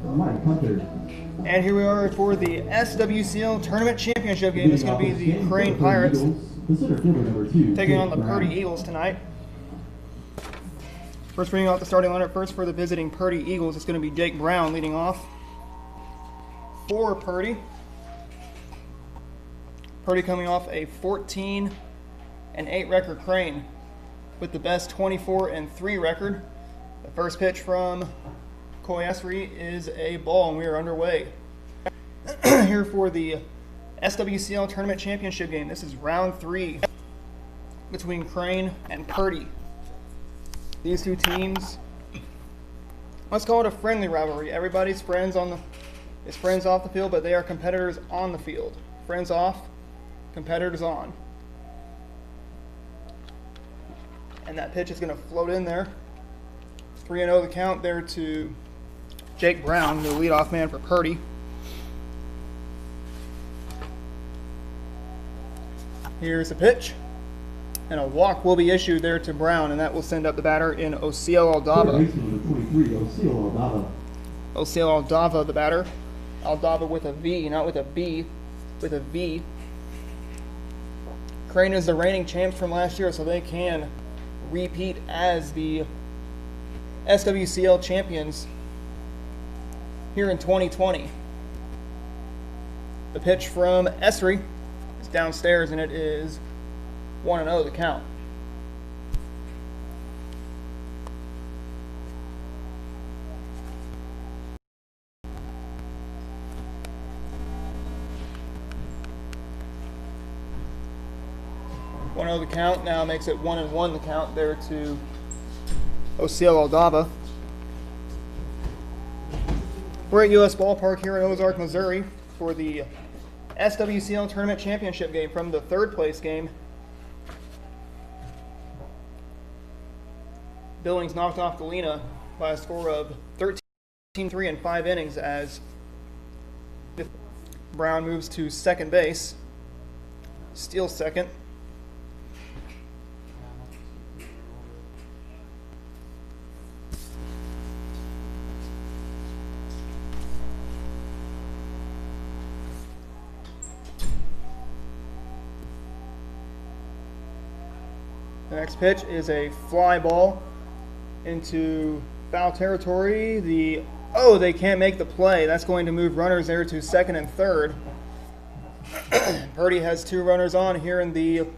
And here we are for the SWCL Tournament Championship game. This is going to be the Crane Pirates taking on the Purdy Eagles tonight. First, bringing out the starting lineup first for the visiting Purdy Eagles. It's going to be Jake Brown leading off for Purdy. Purdy coming off a 14-8 record Crane with the best 24-3 record. The first pitch from Esri is a ball, and we are underway. Here for the SWCL Tournament Championship game. This is round 3 between Crane and Purdy. These two teams, let's call it a friendly rivalry. Everybody's friends off the field, but they are competitors on the field. Friends off, competitors on. And that pitch is going to float in there. 3-0 the count there to Jake Brown, the leadoff man for Purdy. Here's the pitch. And a walk will be issued there to Brown, and that will send up the batter in SWCL Aldava. SWCL Aldava, the batter. Aldava with a V, not with a B, with a V. Crane is the reigning champs from last year, so they can repeat as the SWCL champions here in 2020. The pitch from Esri is downstairs, and it is 1-0 the count. The count now makes it 1-1 the count there to SWCL Aldava. We're at US Ballpark here in Ozark, Missouri for the SWCL Tournament Championship game from the third place game. Billings knocked off Galena by a score of 13-3 in 5 innings as Brown moves to second base, steals second. The next pitch is a fly ball into foul territory. They can't make the play. That's going to move runners there to second and third. Purdy has 2 runners on here in the in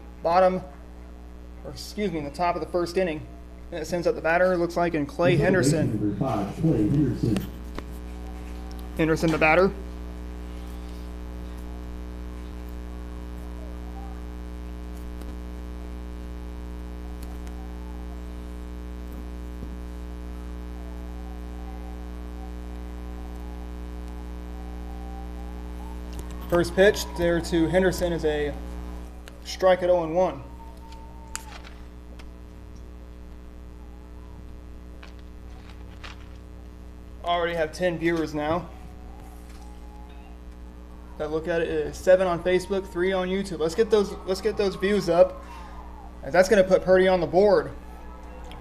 the top of the first inning. And it sends up the batter, looks like, in Clay Henderson. Henderson, the batter. First pitch there to Henderson is a strike at 0-1. Already have 10 viewers now. That look at it is 7 on Facebook, 3 on YouTube. Let's get those views up, as that's going to put Purdy on the board,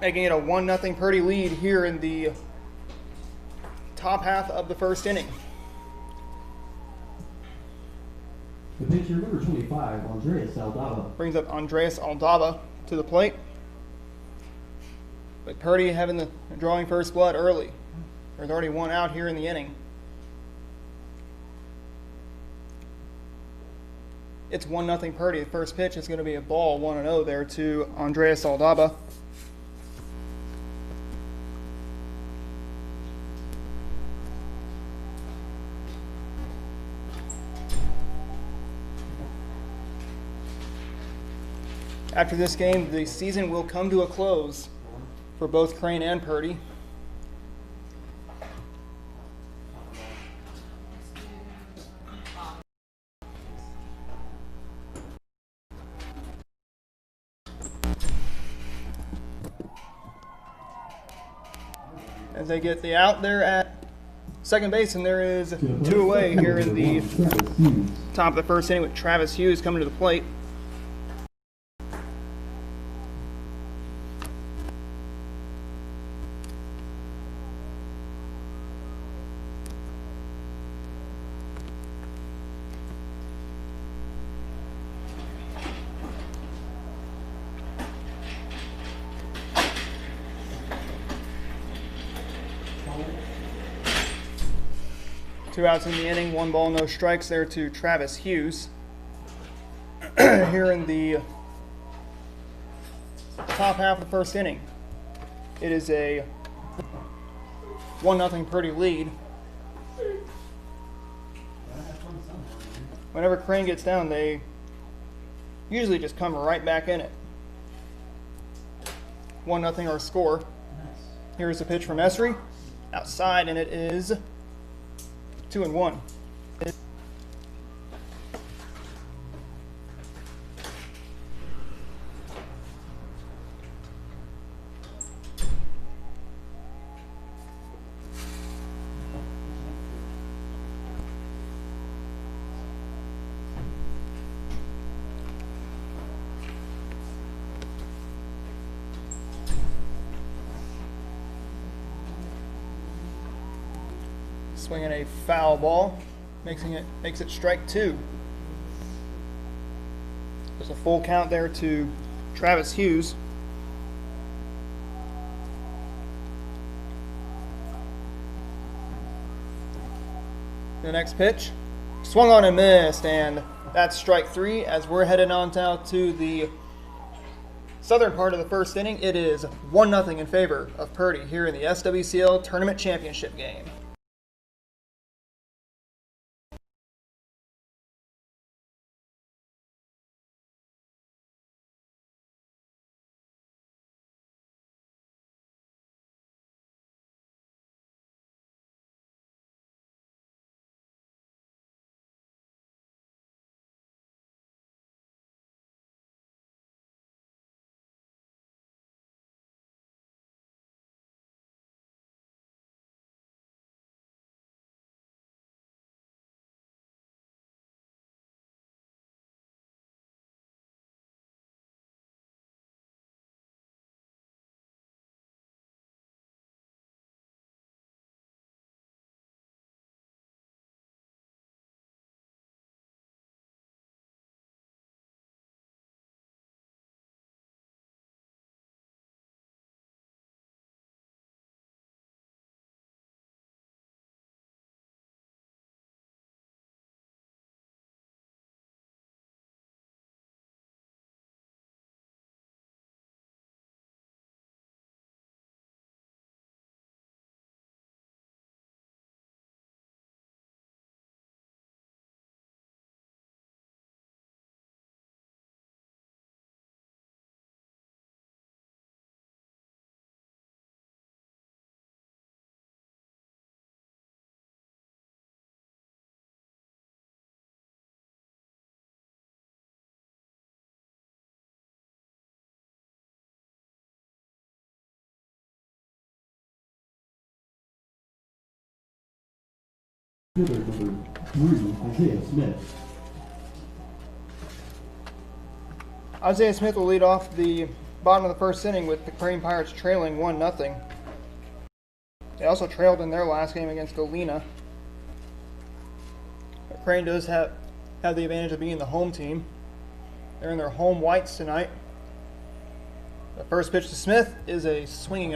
making it a 1-0 Purdy lead here in the top half of the first inning. The pitcher, number 25, Andreas Aldava. Brings up Andreas Aldava to the plate. But Purdy having drawing first blood early. There's already 1 out here in the inning. It's 1-0 Purdy. The first pitch is going to be a ball, 1-0 there to Andreas Aldava. After this game, the season will come to a close for both Crane and Purdy. As they get the out there at second base, and there is 2 away here in the top of the first inning with Travis Hughes coming to the plate. 2 outs in the inning, 1 ball, no strikes there to Travis Hughes. Here in the top half of the first inning, it is a 1-0 Purdy lead. Whenever Crane gets down, they usually just come right back in it. 1-0 our score. Here's the pitch from Esri. Outside, and it is 2-1. Swinging a foul ball, makes it strike 2. There's a full count there to Travis Hughes. The next pitch, swung on and missed, and that's strike 3. As we're headed on down to the southern part of the first inning, it is 1-0 in favor of Purdy here in the SWCL Tournament Championship game. Number 3, Isaiah Smith. Isaiah Smith will lead off the bottom of the first inning with the Crane Pirates trailing 1-0. They also trailed in their last game against Galena. But Crane does have the advantage of being the home team. They're in their home whites tonight. The first pitch to Smith is a swinging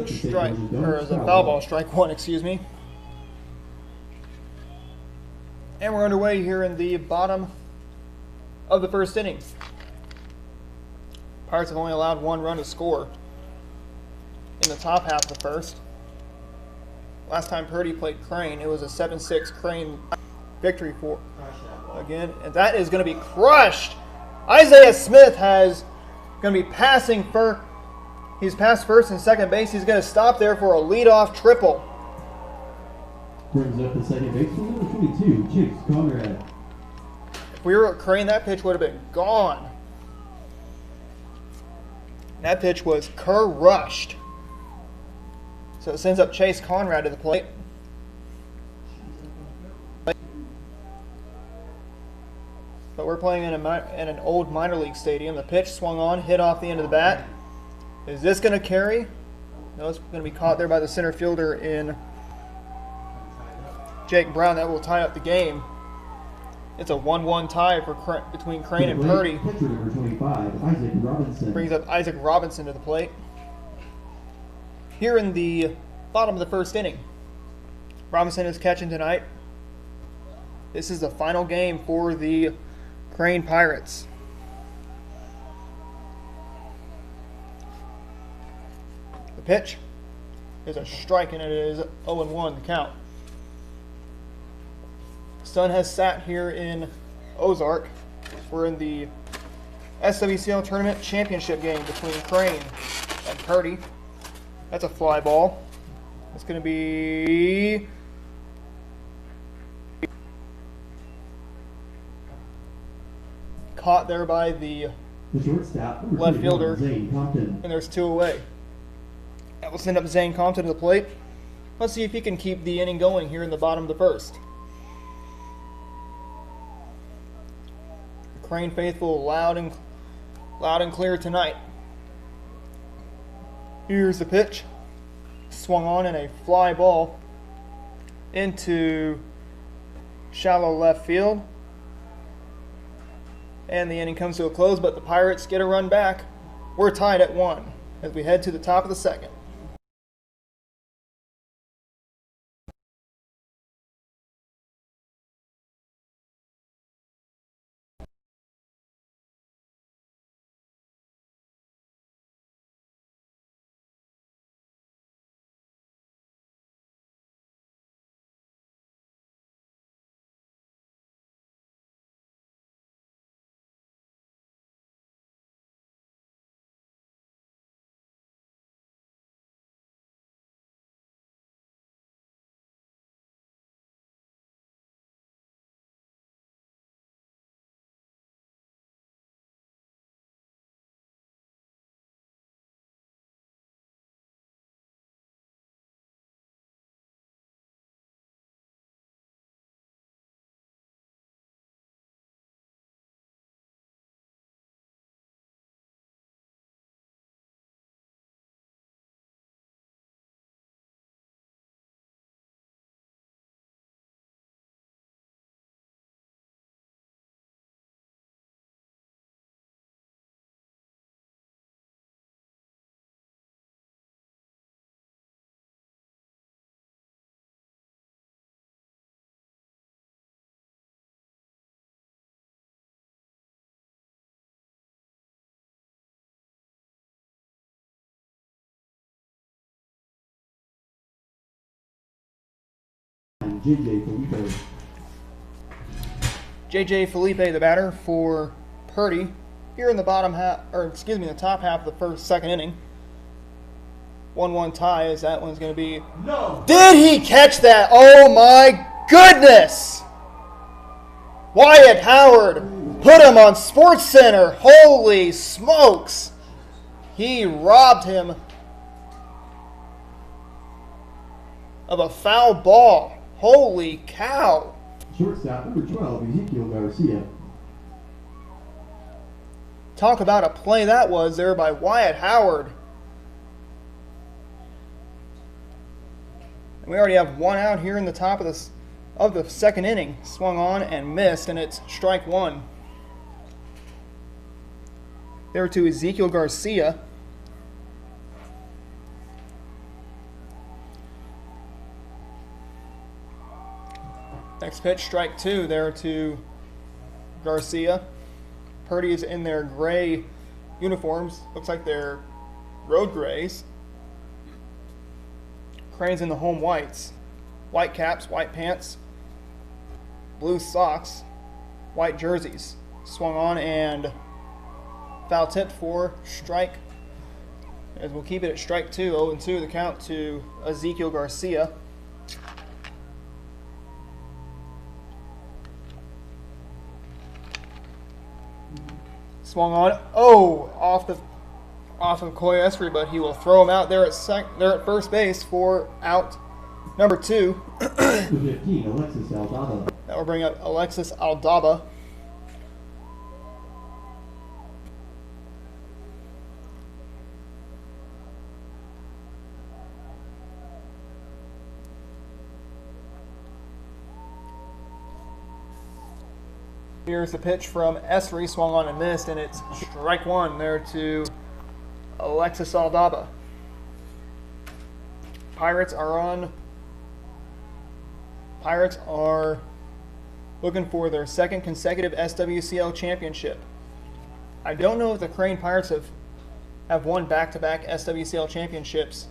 strike, or is a foul ball, strike 1, excuse me. And we're underway here in the bottom of the first inning. Pirates have only allowed 1 run to score in the top half of the first. Last time Purdy played Crane, it was a 7-6 Crane victory for again, and that is going to be crushed. Isaiah Smith has going to be passing for. He's passed first and second base. He's going to stop there for a leadoff triple. Brings up the second baseman, number 22, Chase Conrad. If we were at Crane, that pitch would have been gone. That pitch was crushed. So it sends up Chase Conrad to the plate. But we're playing in an old minor league stadium. The pitch swung on, hit off the end of the bat. Is this going to carry? No, it's going to be caught there by the center fielder in Jake Brown. That will tie up the game. It's a 1-1 tie between Crane and Purdy. Pitcher number 25, Isaac Robinson. Brings up Isaac Robinson to the plate. Here in the bottom of the first inning, Robinson is catching tonight. This is the final game for the Crane Pirates. The pitch is a strike, and it is 0-1 the count. Sun has sat here in Ozark. We're in the SWCL Tournament Championship game between Crane and Purdy. That's a fly ball. It's going to be caught there by the shortstop, left fielder, Zane Compton. and there's 2 away. That will send up Zane Compton to the plate. Let's see if he can keep the inning going here in the bottom of the first. The Crane faithful loud and clear tonight. Here's the pitch. Swung on in a fly ball into shallow left field. And the inning comes to a close, but the Pirates get a run back. We're tied at 1 as we head to the top of the second. JJ Felipe, the batter for Purdy, here in the the top half of the second inning. 1-1 tie, as that one's going to be. No. Did he catch that? Oh my goodness! Wyatt Howard put him on Sports Center. Holy smokes! He robbed him of a foul ball. Holy cow! Shortstop, number 12, Ezekiel Garcia. Talk about a play that was there by Wyatt Howard. And we already have 1 out here in the top of the second inning. Swung on and missed, and it's strike 1. There to Ezekiel Garcia. Next pitch, strike 2 there to Garcia. Purdy is in their gray uniforms. Looks like they're road grays. Crane's in the home whites. White caps, white pants, blue socks, white jerseys. Swung on and foul tipped for strike. As we'll keep it at strike 2, 0-2 the count to Ezekiel Garcia. Swung on, off of Coy Esri, but he will throw him out there at first base for out number 2. 15, Alexis Aldaba. That will bring up Alexis Aldaba. Here's the pitch from Esri, swung on and missed, and it's strike 1 there to Alexis Aldaba. Pirates are on Pirates are looking for their second consecutive SWCL championship. I don't know if the Crane Pirates have won back-to-back SWCL championships,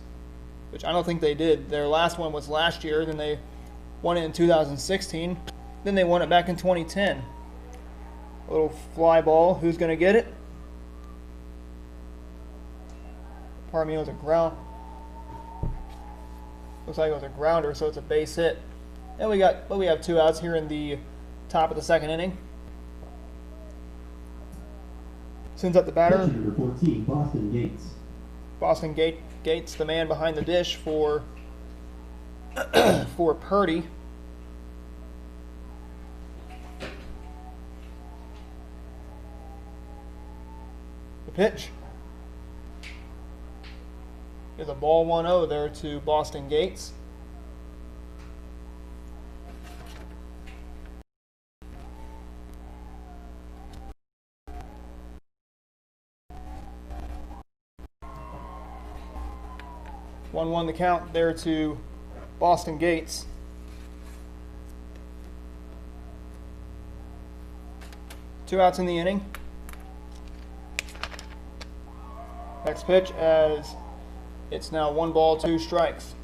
which I don't think they did. Their last one was last year, then they won it in 2016, then they won it back in 2010. A little fly ball. Who's going to get it? Pardon me, it was a ground. Looks like it was a grounder, so it's a base hit. And we have 2 outs here in the top of the second inning. Sends up the batter. Number 14, Boston Gates. Boston Gates, the man behind the dish for for Purdy. The pitch is a ball 1-0 there to Boston Gates. One the count there to Boston Gates. Two outs in the inning. Next pitch as it's now 1 ball, 2 strikes.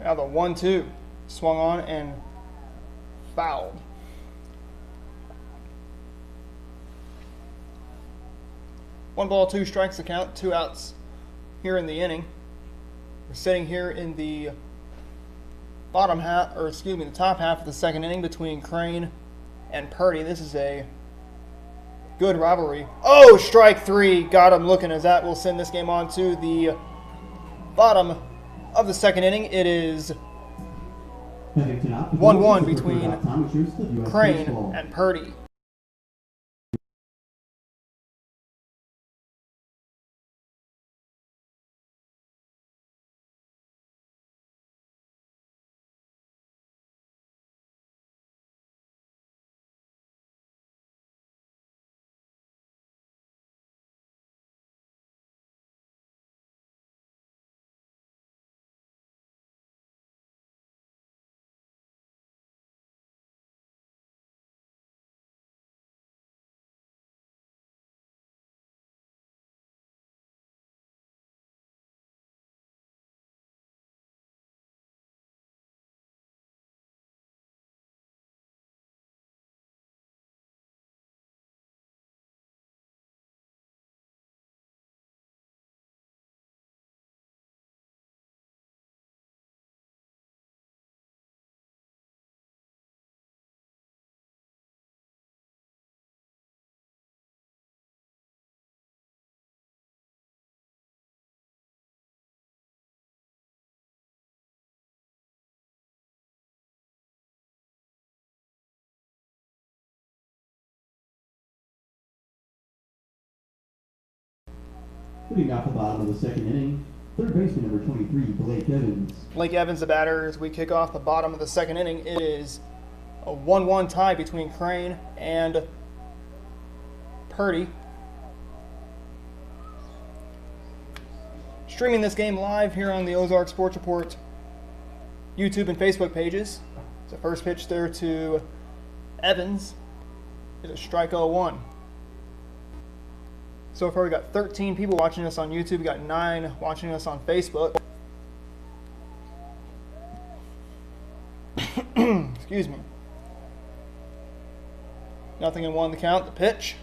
Now the 1-2 swung on and fouled. One ball, 2 strikes the count, 2 outs here in the inning. We're sitting here in the top half of the second inning between Crane and Purdy. This is a good rivalry. Oh, strike 3. Got him looking as that will send this game on to the bottom of the second inning. It is 1-1 between Crane and Purdy. Putting off the bottom of the second inning, third baseman number 23, Blake Evans. Blake Evans, the batter, as we kick off the bottom of the second inning. It is a 1-1 tie between Crane and Purdy. Streaming this game live here on the Ozark Sports Report YouTube and Facebook pages. The first pitch there to Evans is a strike 0-1. So far, we got 13 people watching us on YouTube. We got 9 watching us on Facebook. Excuse me. 0-1 the count. The pitch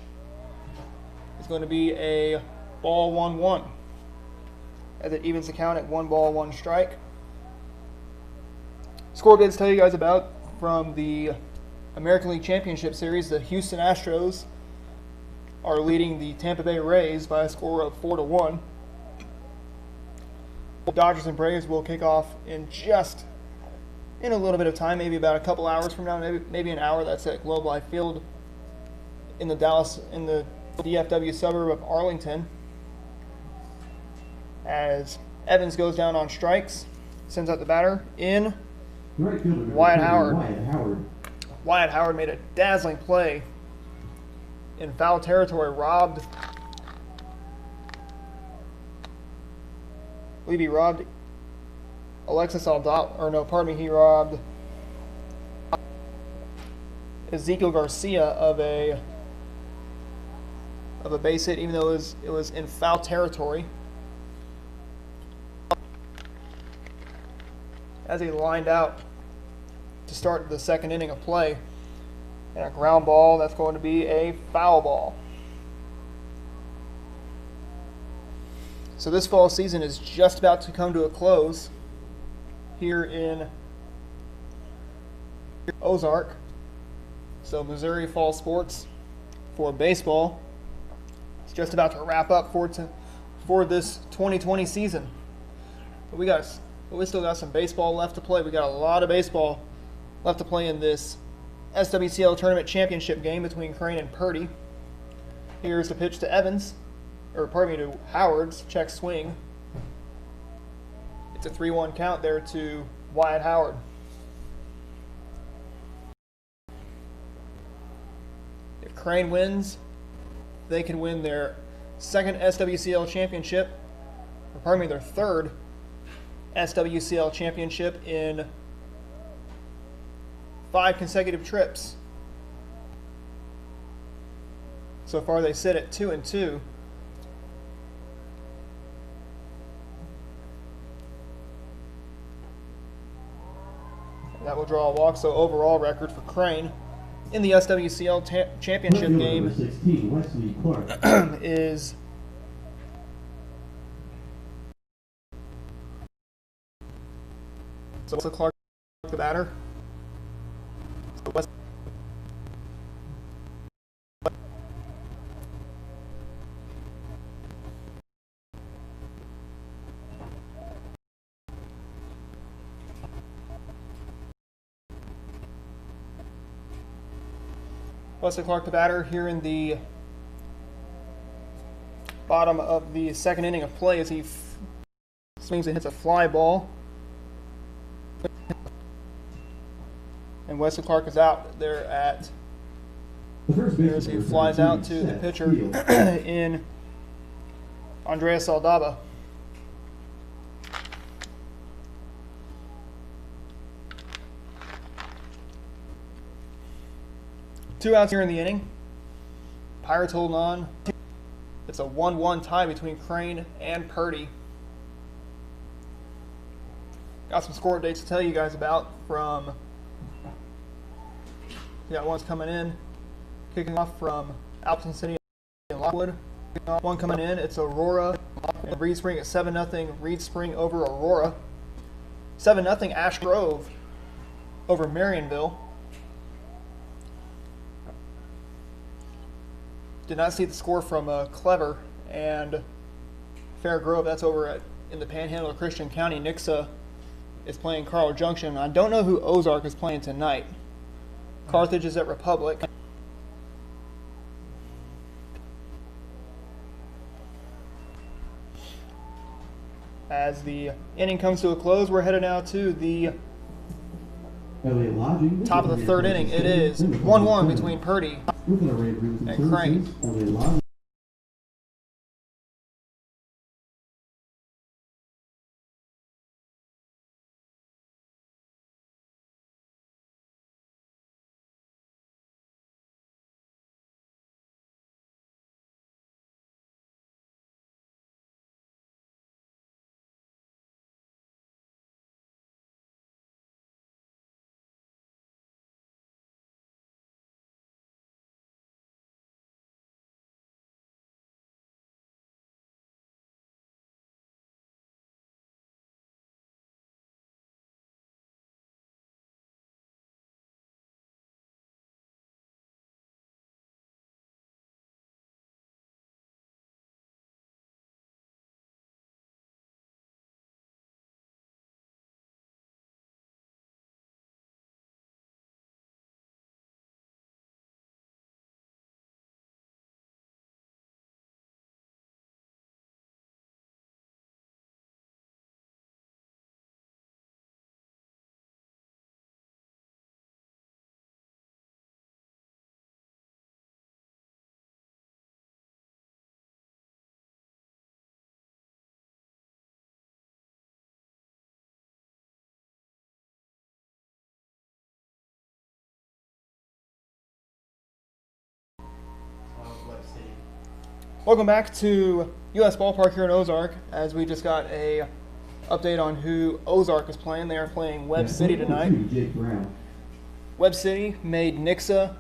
is going to be a ball 1-1. As it evens the count at 1 ball, 1 strike. Score bids tell you guys about from the American League Championship Series. The Houston Astros are leading the Tampa Bay Rays by a score of 4-1. The Dodgers and Braves will kick off in a little bit of time, maybe about a couple hours from now, maybe an hour. That's at Globe Life Field in the DFW suburb of Arlington. As Evans goes down on strikes, sends out the batter in Wyatt Howard. Wyatt Howard made a dazzling play in foul territory, robbed. I believe he robbed Alexis Aldal, or no, pardon me, he robbed Ezekiel Garcia of a base hit, even though it was in foul territory. As he lined out to start the second inning of play, and a ground ball, that's going to be a foul ball. So this fall season is just about to come to a close here in Ozark. So Missouri Fall Sports for baseball, it's just about to wrap up for this 2020 season. But we still got some baseball left to play. We got a lot of baseball left to play in this SWCL tournament championship game between Crane and Purdy. Here's the pitch to Evans, or pardon me, to Howard's check swing. It's a 3-1 count there to Wyatt Howard. If Crane wins, they can win their second SWCL championship, or pardon me, their third SWCL championship in 5 consecutive trips. So far they sit at 2-2. That will draw a walk, so overall record for Crane in the SWCL championship game 16, Wesley Clark. is Wesley Clark, the batter. Wesley Clark, the batter, here in the bottom of the second inning of play as he swings and hits a fly ball. And Wesley Clark is out there at as he flies out to the pitcher in Andreas Aldaba. Two outs here in the inning. Pirates holding on. It's a 1-1 tie between Crane and Purdy. Got some score updates to tell you guys about from. We got ones coming in. Kicking off from Alton City and Lockwood. One coming in, it's Aurora and Reed Spring at 7-0. Reed Spring over Aurora. 7-0 Ash Grove over Marionville. Did not see the score from Clever and Fair Grove. That's over in the Panhandle of Christian County. Nixa is playing Carl Junction. I don't know who Ozark is playing tonight. Carthage is at Republic. As the inning comes to a close, we're headed now to the top of the third inning. It is 1-1 between Purdy and Crane. Welcome back to US Ballpark here in Ozark, as we just got a update on who Ozark is playing. They are playing Webb City tonight. Jake Brown. Webb City gave Nixa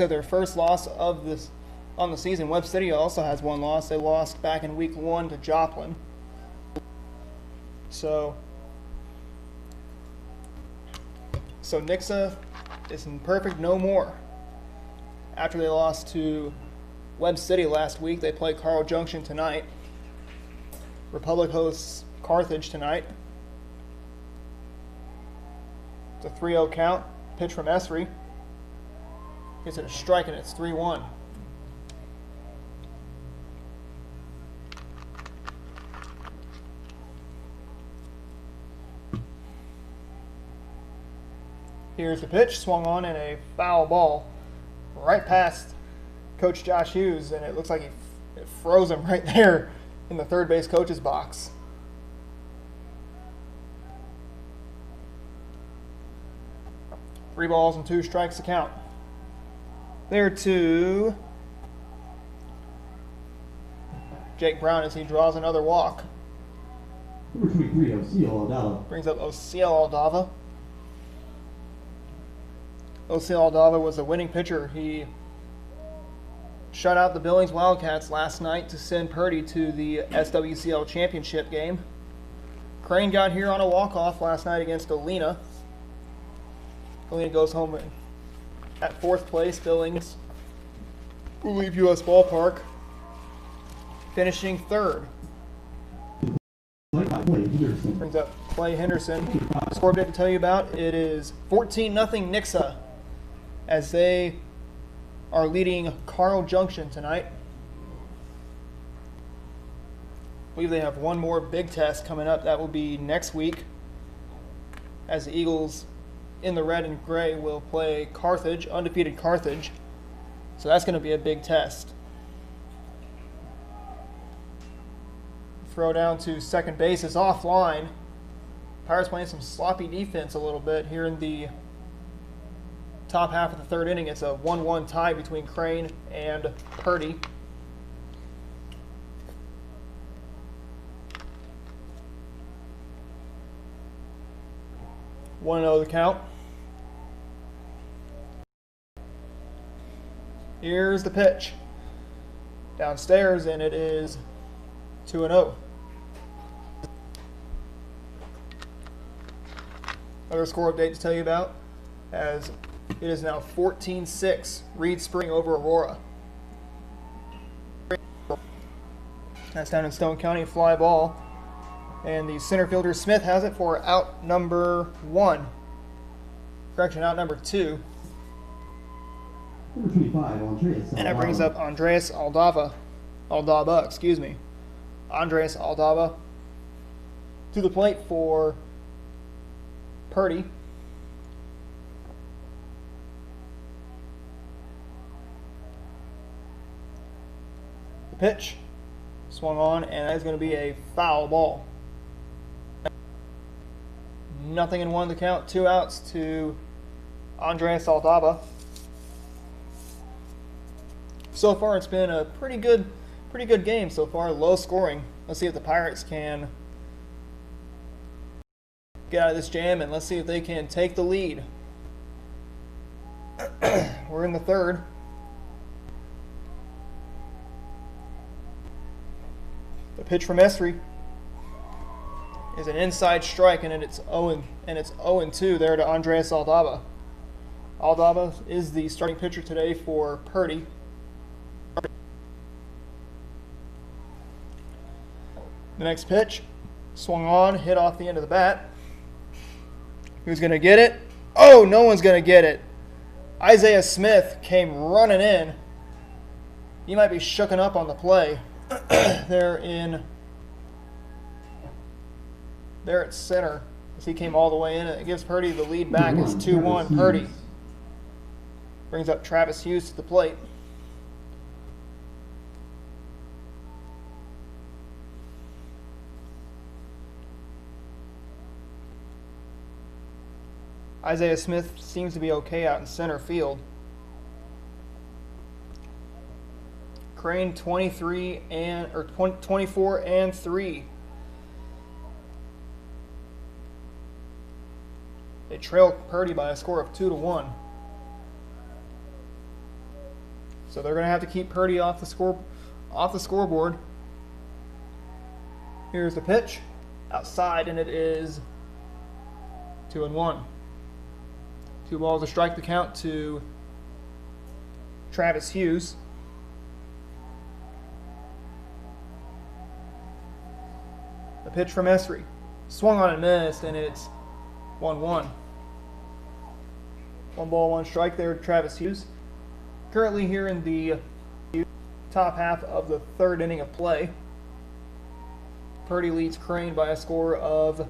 their first loss of this on the season. Webb City also has one loss. They lost back in week 1 to Joplin. So Nixa is in perfect no more. After they lost to Webb City last week, they play Carl Junction tonight. Republic hosts Carthage tonight. It's a 3-0 count. Pitch from Esri. Gets it a strike and it's 3-1. Here's the pitch, swung on in a foul ball right past Coach Josh Hughes, and it looks like it froze him right there in the third base coach's box. Three balls and 2 strikes to count. There to Jake Brown as he draws another walk. Number 23, SWCL Aldala. Brings up SWCL Aldava. SWCL Aldava was the winning pitcher. He shut out the Billings Wildcats last night to send Purdy to the SWCL championship game. Crane got here on a walk-off last night against Galena. Galena goes home at 4th place. Billings will leave US Ballpark, finishing 3rd. Brings up Clay Henderson. Score update to tell you about. It is 14-0 Nixa, as they are leading Carl Junction tonight. I believe they have one more big test coming up. That will be next week, as the Eagles in the red and gray will play Carthage, undefeated Carthage. So that's going to be a big test. Throw down to second base is offline. Pirates playing some sloppy defense a little bit here in the top half of the 3rd inning. It's a 1-1 tie between Crane and Purdy. One 1-0 the count. Here's the pitch. Downstairs, and it is 2-0. Another score update to tell you about, as it is now 14-6, Reed Spring over Aurora. That's down in Stone County, fly ball. And the center fielder Smith has it for out number 1. Correction, out number 2. Number 25, Andreas. And that brings up Andreas Aldava, excuse me. Andreas Aldava to the plate for Purdy. The pitch swung on, and that is going to be a foul ball. 0-1 the count, 2 outs to Andreas Aldava. So far, it's been a pretty good game so far. Low scoring. Let's see if the Pirates can get out of this jam, and let's see if they can take the lead. We're in the 3rd. The pitch from Esri is an inside strike, and it's 0-2 there to Andreas Aldava. Aldava is the starting pitcher today for Purdy. The next pitch, swung on, hit off the end of the bat. Who's going to get it? Oh, no one's going to get it. Isaiah Smith came running in. He might be shooken up on the play. There at center, as he came all the way in. It gives Purdy the lead back. It's 2-1 Purdy. Brings up Travis Hughes to the plate. Isaiah Smith seems to be okay out in center field. Crane 24-3. They trail Purdy by a score of 2-1. So they're going to have to keep Purdy off the scoreboard. Here's the pitch outside, and it is 2-1. 2 balls to strike the count to Travis Hughes. The pitch from Esri. Swung on and missed, and it's 1-1. 1 ball, 1 strike there to Travis Hughes. Currently here in the top half of the 3rd inning of play. Purdy leads Crane by a score of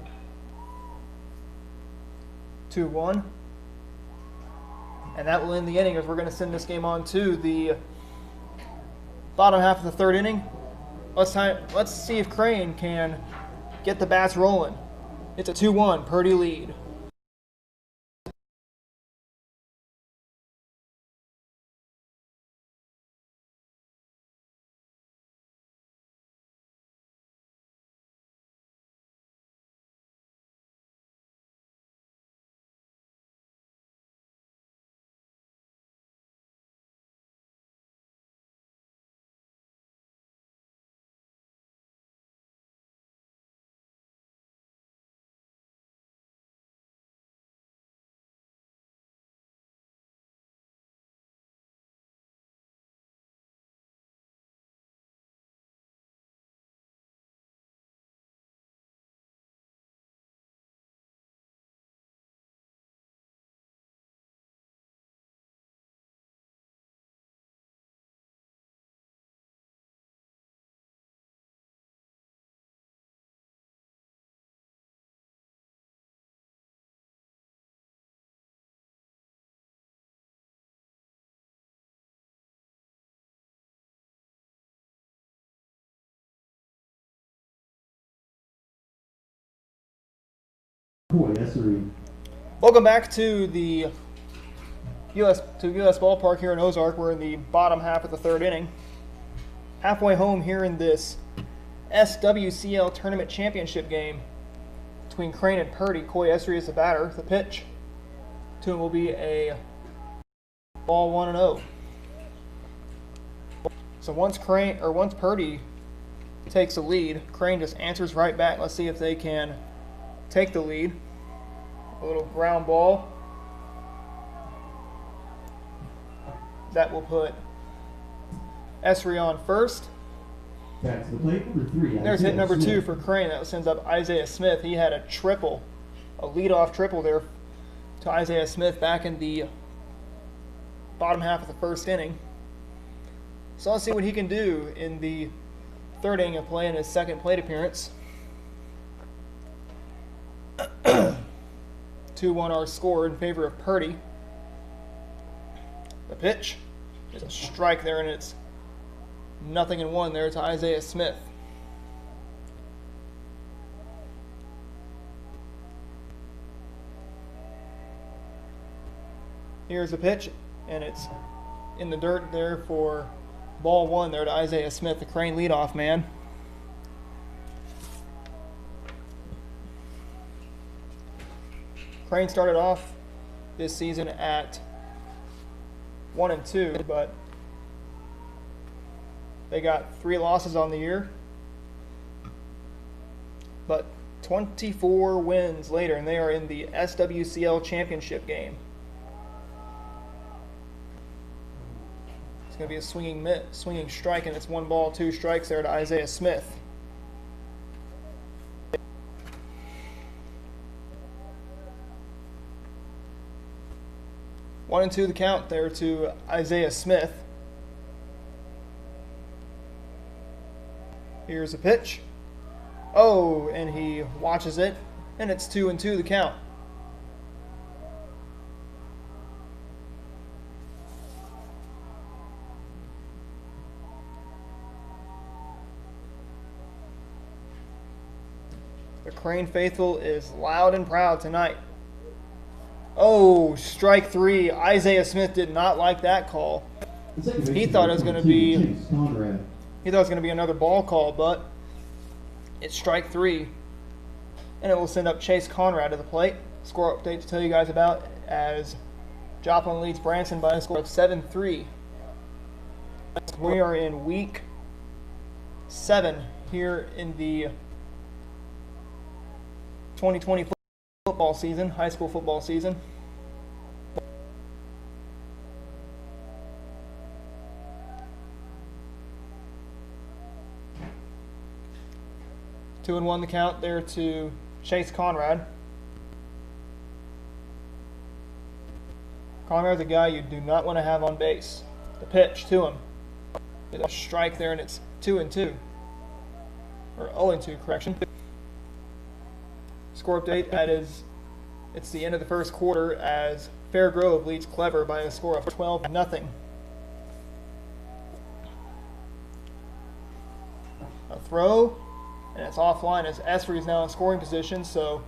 2-1. And that will end the inning, as we're going to send this game on to the bottom half of the 3rd inning. Let's see if Crane can get the bats rolling. It's a 2-1 Purdy lead. Welcome back to the US Ballpark here in Ozark. We're in the bottom half of the 3rd inning. Halfway home here in this SWCL Tournament Championship game between Crane and Purdy. Coy Esri is the batter. The pitch to him will be a ball 1-0. So once Purdy takes the lead, Crane just answers right back. Let's see if they can take the lead. A little ground ball. That will put Esri on first. Back to the plate, number 3. There's hit number 2 for Crane. That sends up Isaiah Smith. He had a leadoff triple there to Isaiah Smith back in the bottom half of the 1st inning. So let's see what he can do in the 3rd inning of play in his 2nd plate appearance. 2-1 our score in favor of Purdy. The pitch is a strike there, and it's 0-1 there to Isaiah Smith. Here's the pitch, and it's in the dirt there for ball 1 there to Isaiah Smith, the Crane leadoff man. Crane started off this season at 1-2, but they got 3 losses on the year. But 24 wins later, and they are in the SWCL championship game. It's going to be a swinging strike, and it's 1 ball, 2 strikes there to Isaiah Smith. One and 2 the count there to Isaiah Smith. Here's a pitch. Oh, and he watches it, and it's 2-2 the count. The Crane faithful is loud and proud tonight. Oh, strike 3. Isaiah Smith did not like that call. The second baseman, He thought it was number going to 22, be Chase Conrad. he thought it was going to be another ball call, but it's strike 3, and it will send up Chase Conrad to the plate. Score update to tell you guys about as Joplin leads Branson by a score of 7-3. We are in week 7 here in the 2020 football season, high school football season. Two and one the count there to Chase Conrad. Conrad's a guy you do not want to have on base. The pitch to him. There's a strike there, and it's 2-2. Or 0-2, correction. Score update, it's the end of the first quarter as Fair Grove leads Clever by a score of 12-0. A throw, and it's offline as Esri is now in scoring position, so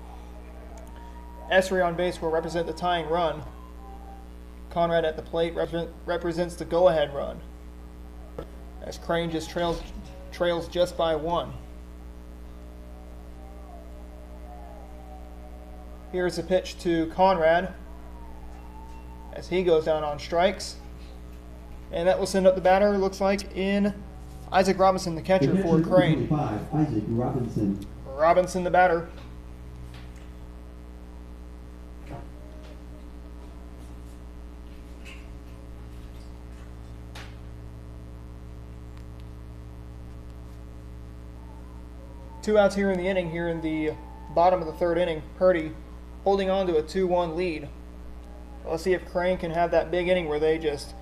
Esri on base will represent the tying run. Conrad at the plate represents the go-ahead run, as Crane just trails just by 1. Here's a pitch to Conrad as he goes down on strikes. And that will send up the batter, looks like, in Isaac Robinson, the catcher for Crane. 25, Isaac Robinson. Robinson, the batter. Two outs here in the inning, here in the bottom of the 3rd inning. Purdy holding on to a 2-1 lead. Let's see if Crane can have that big inning where they just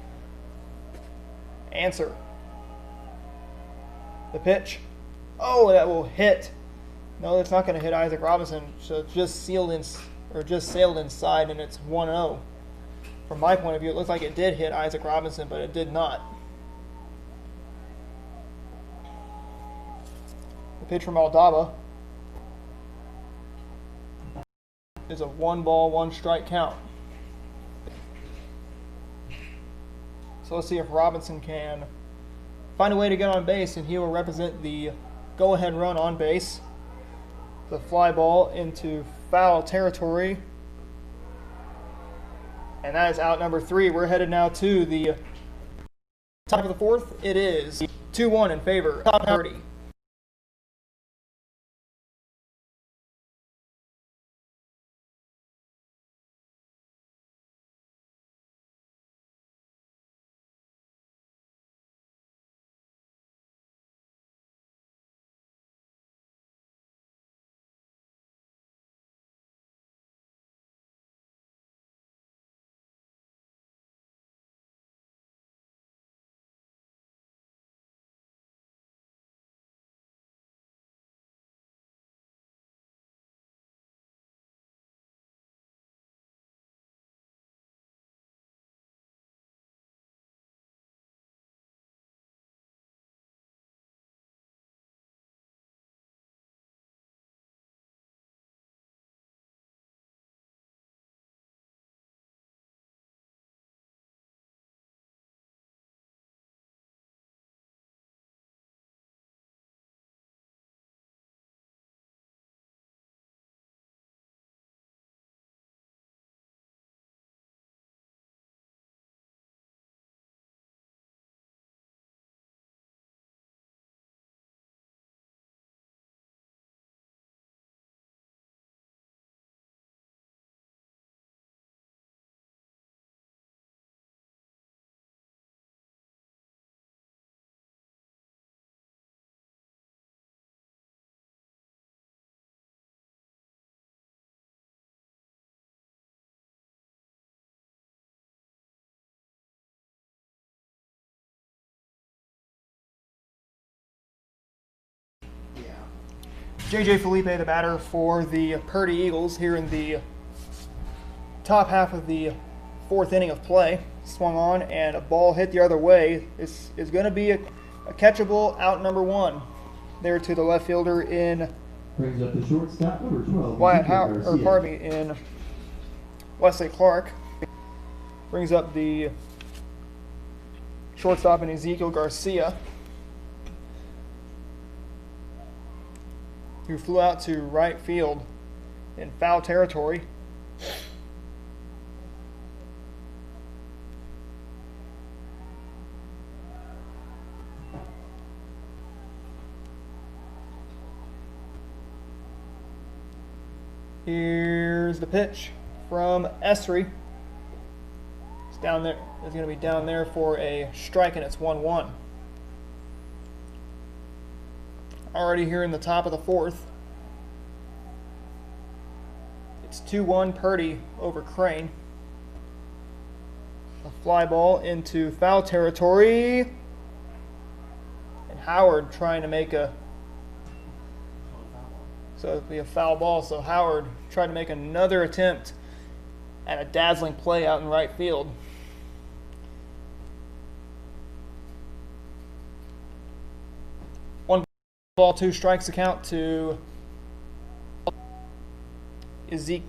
answer. The pitch. Oh, that will hit. No, that's not going to hit Isaac Robinson. So it just sailed inside, and it's 1-0. From my point of view, it looks like it did hit Isaac Robinson, but it did not. The pitch from Aldaba is a 1-ball, 1-strike count. So let's see if Robinson can find a way to get on base, and he will represent the go-ahead run on base. The fly ball into foul territory. And that is out number 3. We're headed now to the top of the 4th. It is 2-1 in favor of Purdy. J.J. Felipe, the batter for the Purdy Eagles, here in the top half of the 4th inning of play. Swung on, and a ball hit the other way. This is going to be a catchable out number 1. There to the left fielder in Brings up the shortstop, number 12. Wyatt Howard, or pardon me, in Wesley Clark. Brings up the shortstop in Ezekiel Garcia, who flew out to right field in foul territory. Here's the pitch from Esri. It's down there. It's going to be down there for a strike, and it's 1-1. Already here in the top of the fourth. It's 2-1 Purdy over Crane. A fly ball into foul territory. And Howard trying to make a... So it'll be a foul ball. So Howard tried to make another attempt at a dazzling play out in right field. One ball, 2 strikes account to Ezekiel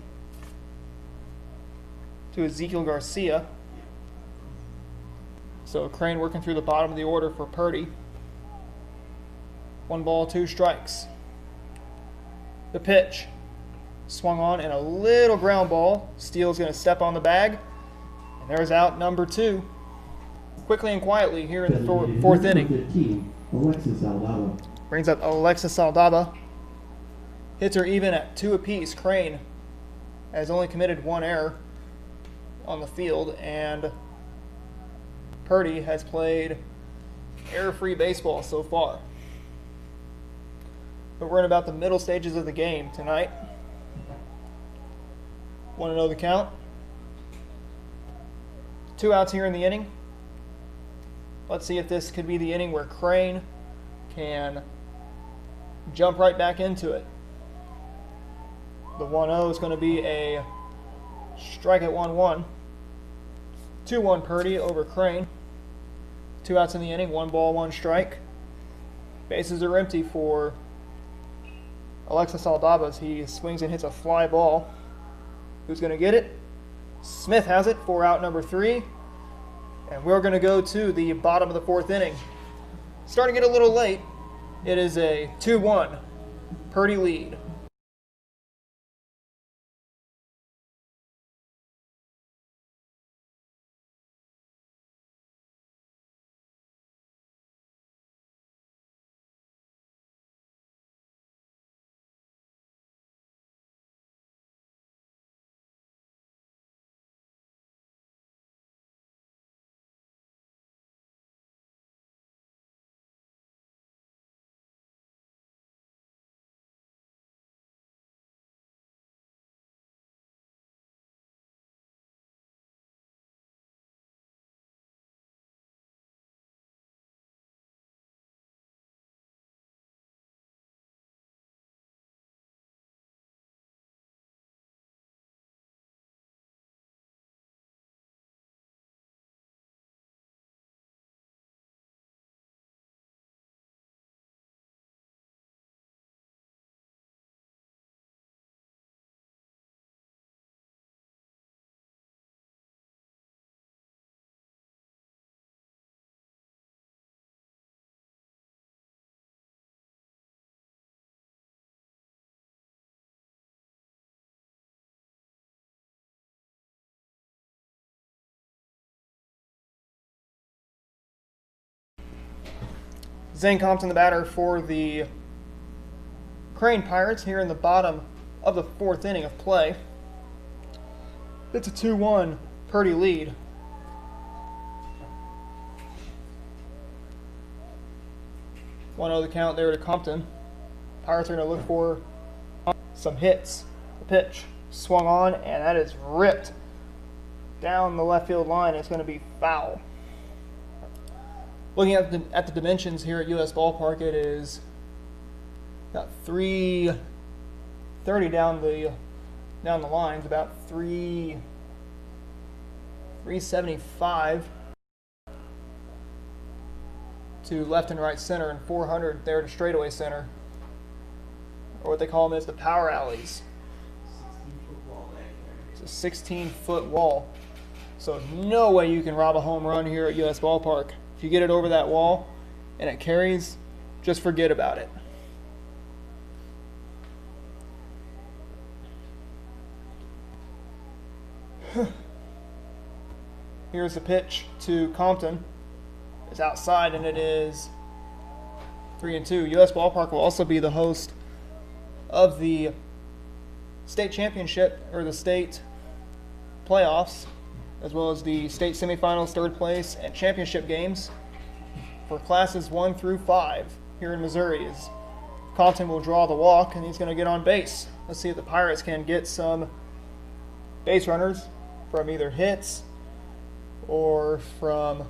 Garcia. So Crane working through the bottom of the order for Purdy. 1 ball, 2 strikes. The pitch swung on and a little ground ball. Steele's going to step on the bag. And there's out number 2. Quickly and quietly here in the fourth inning. 15, Alexis Aldaba. Brings up Alexis Aldaba. Hits are even at 2 apiece. Crane has only committed 1 error on the field, and Purdy has played error-free baseball so far. But we're in about the middle stages of the game tonight. Want to know the count? 2 outs here in the inning. Let's see if this could be the inning where Crane can jump right back into it. The 1-0 is going to be a strike at 1-1. 2-1 Purdy over Crane. 2 outs in the inning, 1 ball, 1 strike. Bases are empty for Alexis Aldaba as he swings and hits a fly ball. Who's going to get it? Smith has it for out number 3. And we're going to go to the bottom of the 4th inning. Starting to get a little late. It is a 2-1 Purdy lead. Zane Compton, the batter for the Crane Pirates here in the bottom of the 4th inning of play. It's a 2-1 Purdy lead. One the count there to Compton. Pirates are going to look for some hits. The pitch swung on, and that is ripped down the left field line. It's going to be foul. Looking at the dimensions here at US Ballpark, it is about 330 down the lines, about 375 to left and right center, and 400 there to straightaway center, or what they call them is the power alleys. It's a 16-foot wall, so no way you can rob a home run here at US Ballpark. If you get it over that wall and it carries, just forget about it. Here's the pitch to Compton. It's outside and it is 3-2. US Ballpark will also be the host of the state championship, or the state playoffs, as well as the state semifinals, third place, and championship games for classes 1 through 5 here in Missouri. As Compton will draw the walk and he's going to get on base. Let's see if the Pirates can get some base runners from either hits or from...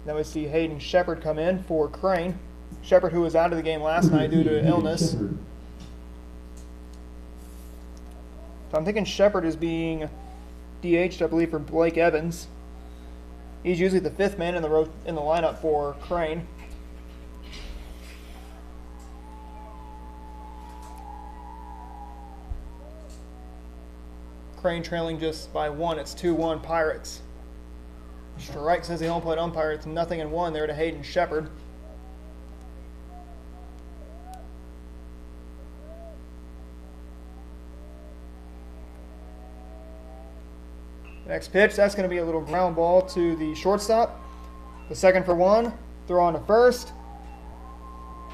Then we see Hayden Shepard come in for Crane. Shepard, who was out of the game last night due to illness. So I'm thinking Shepard is being DH'd, I believe, for Blake Evans. He's usually the 5th man in the lineup for Crane. Crane trailing just by 1. It's 2-1 Pirates. Strike, says the home plate umpire. It's 0-1 there to Hayden Shepard. Next pitch, that's going to be a little ground ball to the shortstop. The second for 1, throw on to first.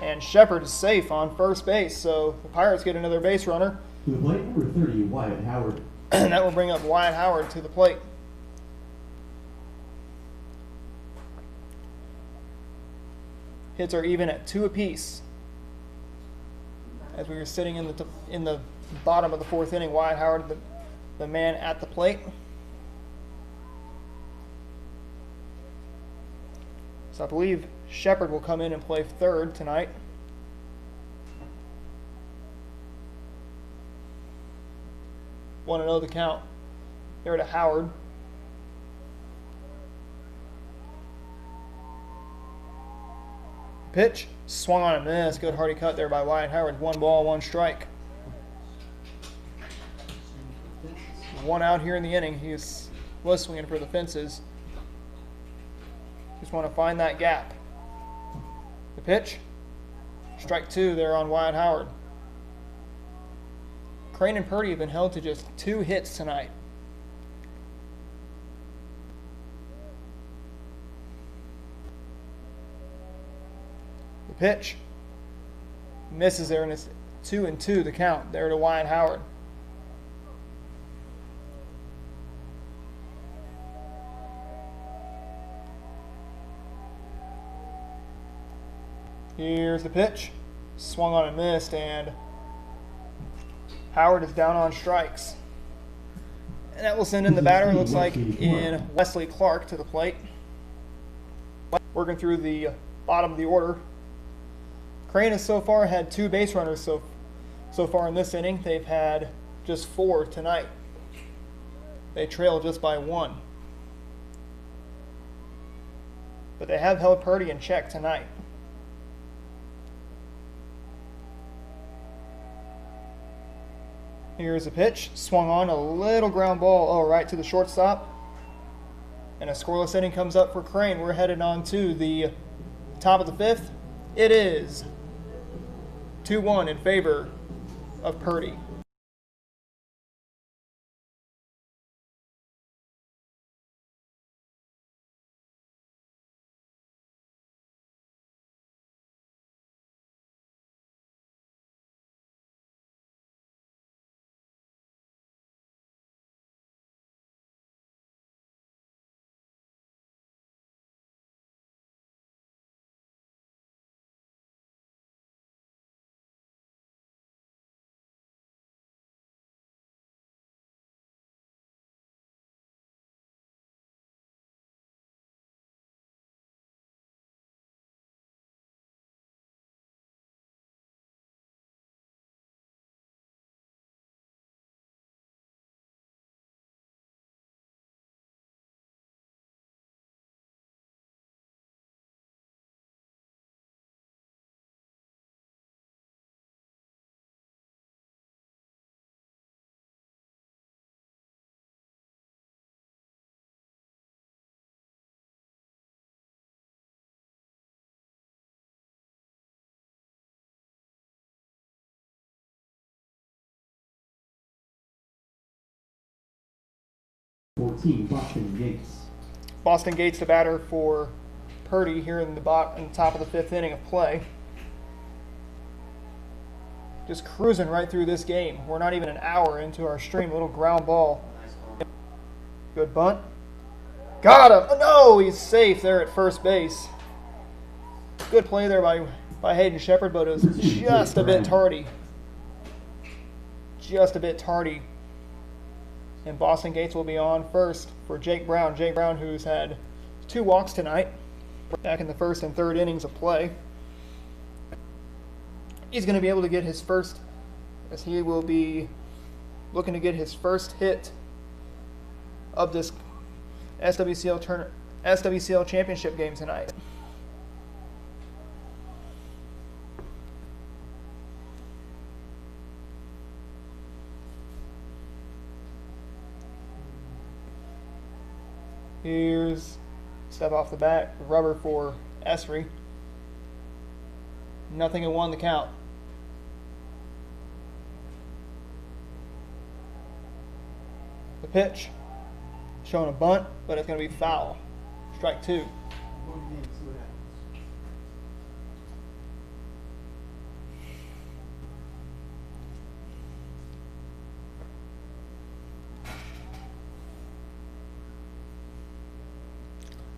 And Shepard is safe on first base, so the Pirates get another base runner. To the plate, number 30, Wyatt Howard. And that will bring up Wyatt Howard to the plate. Hits are even at 2 apiece. As we were sitting in the bottom of the 4th inning, Wyatt Howard, the man at the plate. So I believe Shepard will come in and play third tonight. Want to know the count there to Howard. Pitch, swung on and missed. Good hearty cut there by Wyatt Howard. 1 ball, 1 strike. 1 out here in the inning. He was swinging for the fences. Just want to find that gap. The pitch, strike 2 there on Wyatt Howard. Crane and Purdy have been held to just 2 hits tonight. The pitch misses there, and it's 2-2 the count there to Wyatt Howard. Here's the pitch, swung on and missed, and Howard is down on strikes. And that will send in the batter, it looks like, in Wesley Clark to the plate. Working through the bottom of the order. Crane has so far had 2 base runners so far in this inning. They've had just 4 tonight. They trail just by 1. But they have held Purdy in check tonight. Here's a pitch, swung on, a little ground ball, right to the shortstop. And a scoreless inning comes up for Crane. We're headed on to the top of the 5th. It is 2-1 in favor of Purdy. 14, Boston Gates. Boston Gates, the batter for Purdy here in the top of the 5th inning of play. Just cruising right through this game. We're not even an hour into our stream. Little ground ball. Good bunt. Got him. No, he's safe there at first base. Good play there by Hayden Shepherd, but it was just a bit tardy. Just a bit tardy. And Boston Gates will be on first for Jake Brown. Jake Brown, who's had 2 walks tonight, back in the 1st and 3rd innings of play. He's going to be able to get his first, as he will be looking to get his first hit of this SWCL championship game tonight. Here's step off the bat, rubber for Esri. 0-1 the count. The pitch, showing a bunt, but it's going to be foul. Strike 2.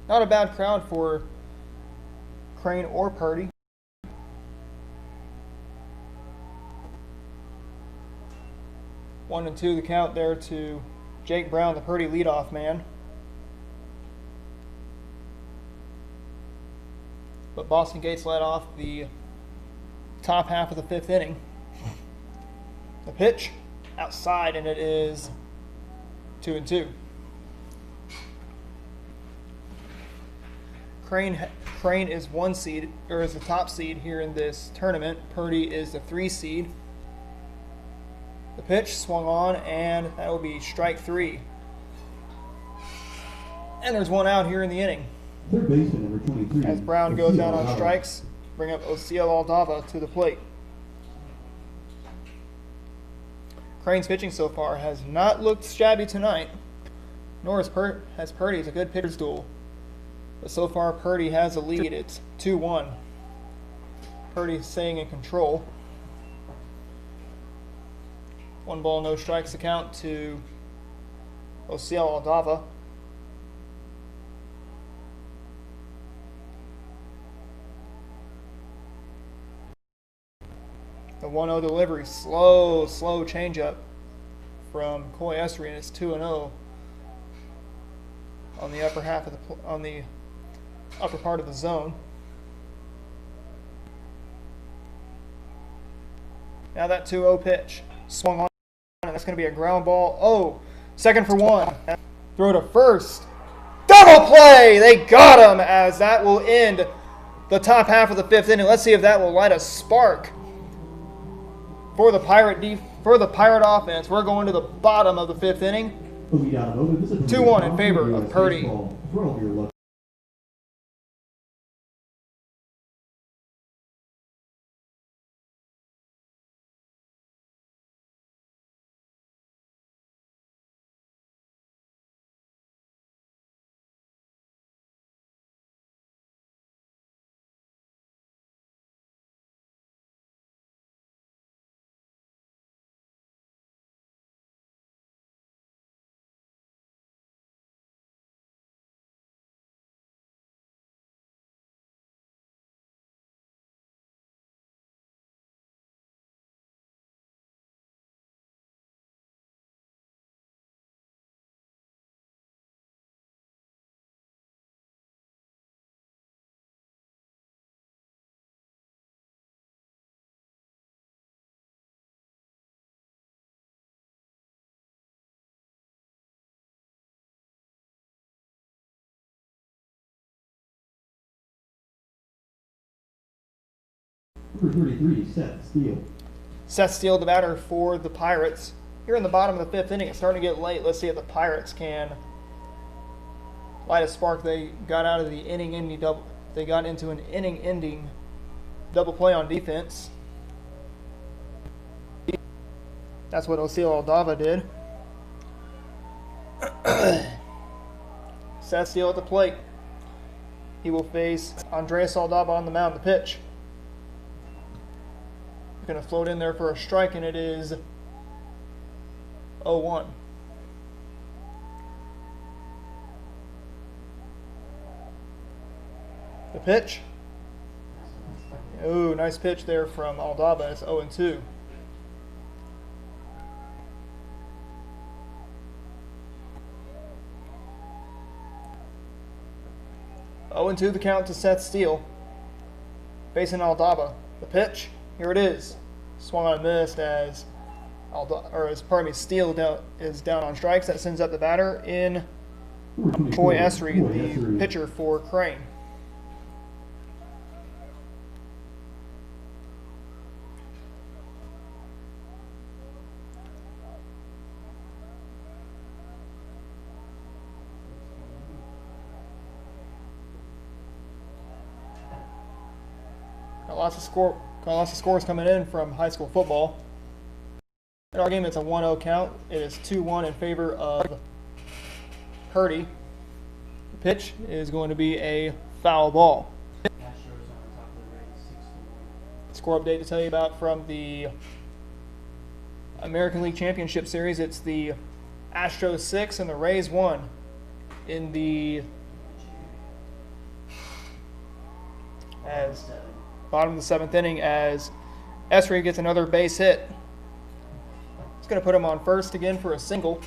Not a bad crowd for Crane or Purdy. One and 2 the count there to Jake Brown, the Purdy leadoff man. But Boston Gates led off the top half of the 5th inning. The pitch outside, and it is 2-2. Crane is 1 seed, or is the top seed here in this tournament. Purdy is the 3 seed. The pitch swung on, and that will be strike 3. And there's 1 out here in the inning. Third baseman, number 23. As Brown goes down on strikes, bring up SWCL Aldava to the plate. Crane's pitching so far has not looked shabby tonight, nor has Purdy. It's a good pitcher's duel. But so far, Purdy has a lead. It's 2-1. Purdy staying in control. 1 ball, no strikes to count to SWCL Aldava. The 1-0 delivery, slow changeup from Coy Esri, and it's 2-0 on the upper half of the upper part of the zone. Now that 2-0 pitch swung on, and that's going to be a ground ball. Oh, 2nd for 1. Throw to first. Double play! They got him, as that will end the top half of the 5th inning. Let's see if that will light a spark for the Pirate offense. We're going to the bottom of the 5th inning. 2-1 in favor of Purdy. Number 33, Seth Steele. Seth Steele, the batter for the Pirates. Here in the bottom of the 5th inning, it's starting to get late. Let's see if the Pirates can light a spark. They got out of the inning-ending double. They got into an inning-ending double play on defense. That's what SWCL Aldava did. that steal at the plate. He will face Andres Aldaba on the mound. The pitch. Going to float in there for a strike, and it is 0-1. The pitch. Ooh, nice pitch there from Aldaba. It's 0-2. Oh, and 2 the count to Seth Steele. Facing Aldaba. The pitch. Here it is. Swung on and missed as Steele is down on strikes. That sends up the batter in Coy Esri, the pitcher for Crane. Got lots of scores coming in from high school football. In our game, it's a 1-0 count. It is 2-1 in favor of Purdy. The pitch is going to be a foul ball. Score update to tell you about from the American League Championship Series. It's the Astros 6 and the Rays 1 in the bottom of the 7th inning as Esri gets another base hit. It's going to put him on first again for a single.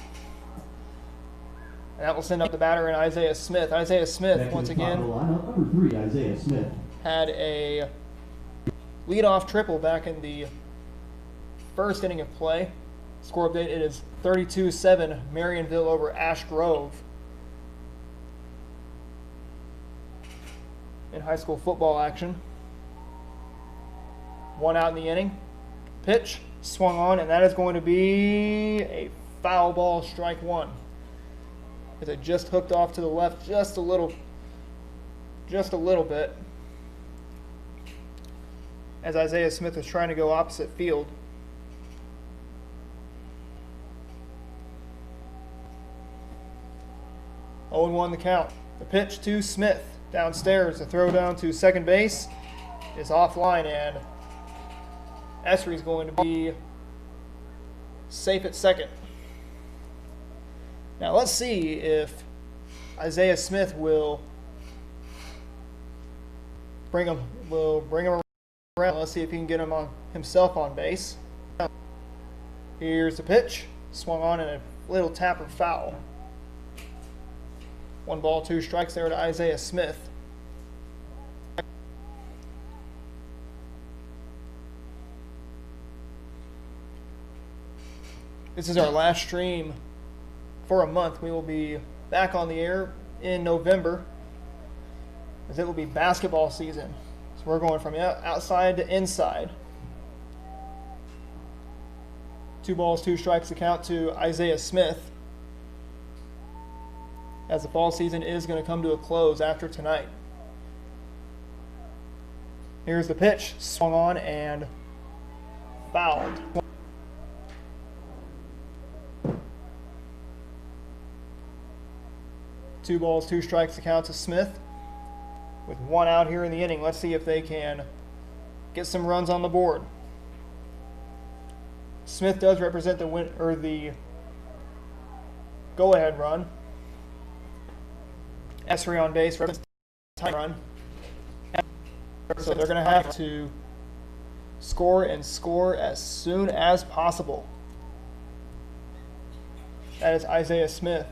And that will send up the batter in Isaiah Smith. Isaiah Smith, once again, number 3, Isaiah Smith, had a leadoff triple back in the first inning of play. Score update, it is 32-7 Marionville over Ash Grove in high school football action. 1 out in the inning. Pitch swung on, and that is going to be a foul ball, strike 1. As it just hooked off to the left just a little bit. As Isaiah Smith was trying to go opposite field. Oh, 0-1 the count. The pitch to Smith downstairs. The throw down to second base is offline, and Esri is going to be safe at second. Now let's see if Isaiah Smith will bring him around. Let's see if he can get himself on base. Here's the pitch. Swung on and a little tapper foul. 1 ball, 2 strikes there to Isaiah Smith. This is our last stream for a month. We will be back on the air in November, as it will be basketball season. So we're going from outside to inside. 2 balls, 2 strikes to count to Isaiah Smith, as the fall season is going to come to a close after tonight. Here's the pitch. Swung on and fouled. 2 balls, 2 strikes to count to Smith. With 1 out here in the inning, let's see if they can get some runs on the board. Smith does represent the go-ahead run. Esri on base represents the time run. So they're going to have to score and score as soon as possible. That is Isaiah Smith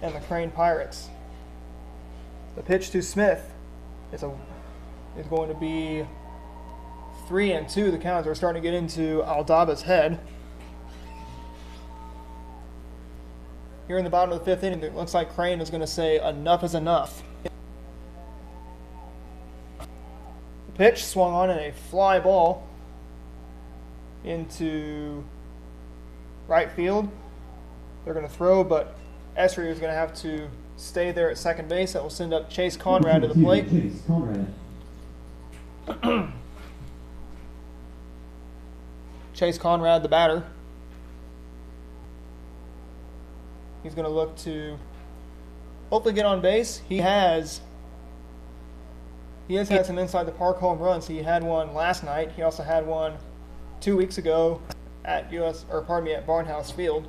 and the Crane Pirates. The pitch to Smith is going to be 3-2. The count. We're starting to get into Aldaba's head. Here in the bottom of the 5th inning, it looks like Crane is going to say enough is enough. The pitch swung on in a fly ball into right field. They're going to throw, but Esri is going to have to stay there at second base. That will send up Chase Conrad to the plate. Chase Conrad. Chase Conrad, the batter. He's going to look to hopefully get on base. He has had some inside the park home runs. He had one last night. He also had one 2 weeks ago at Barnhouse Field.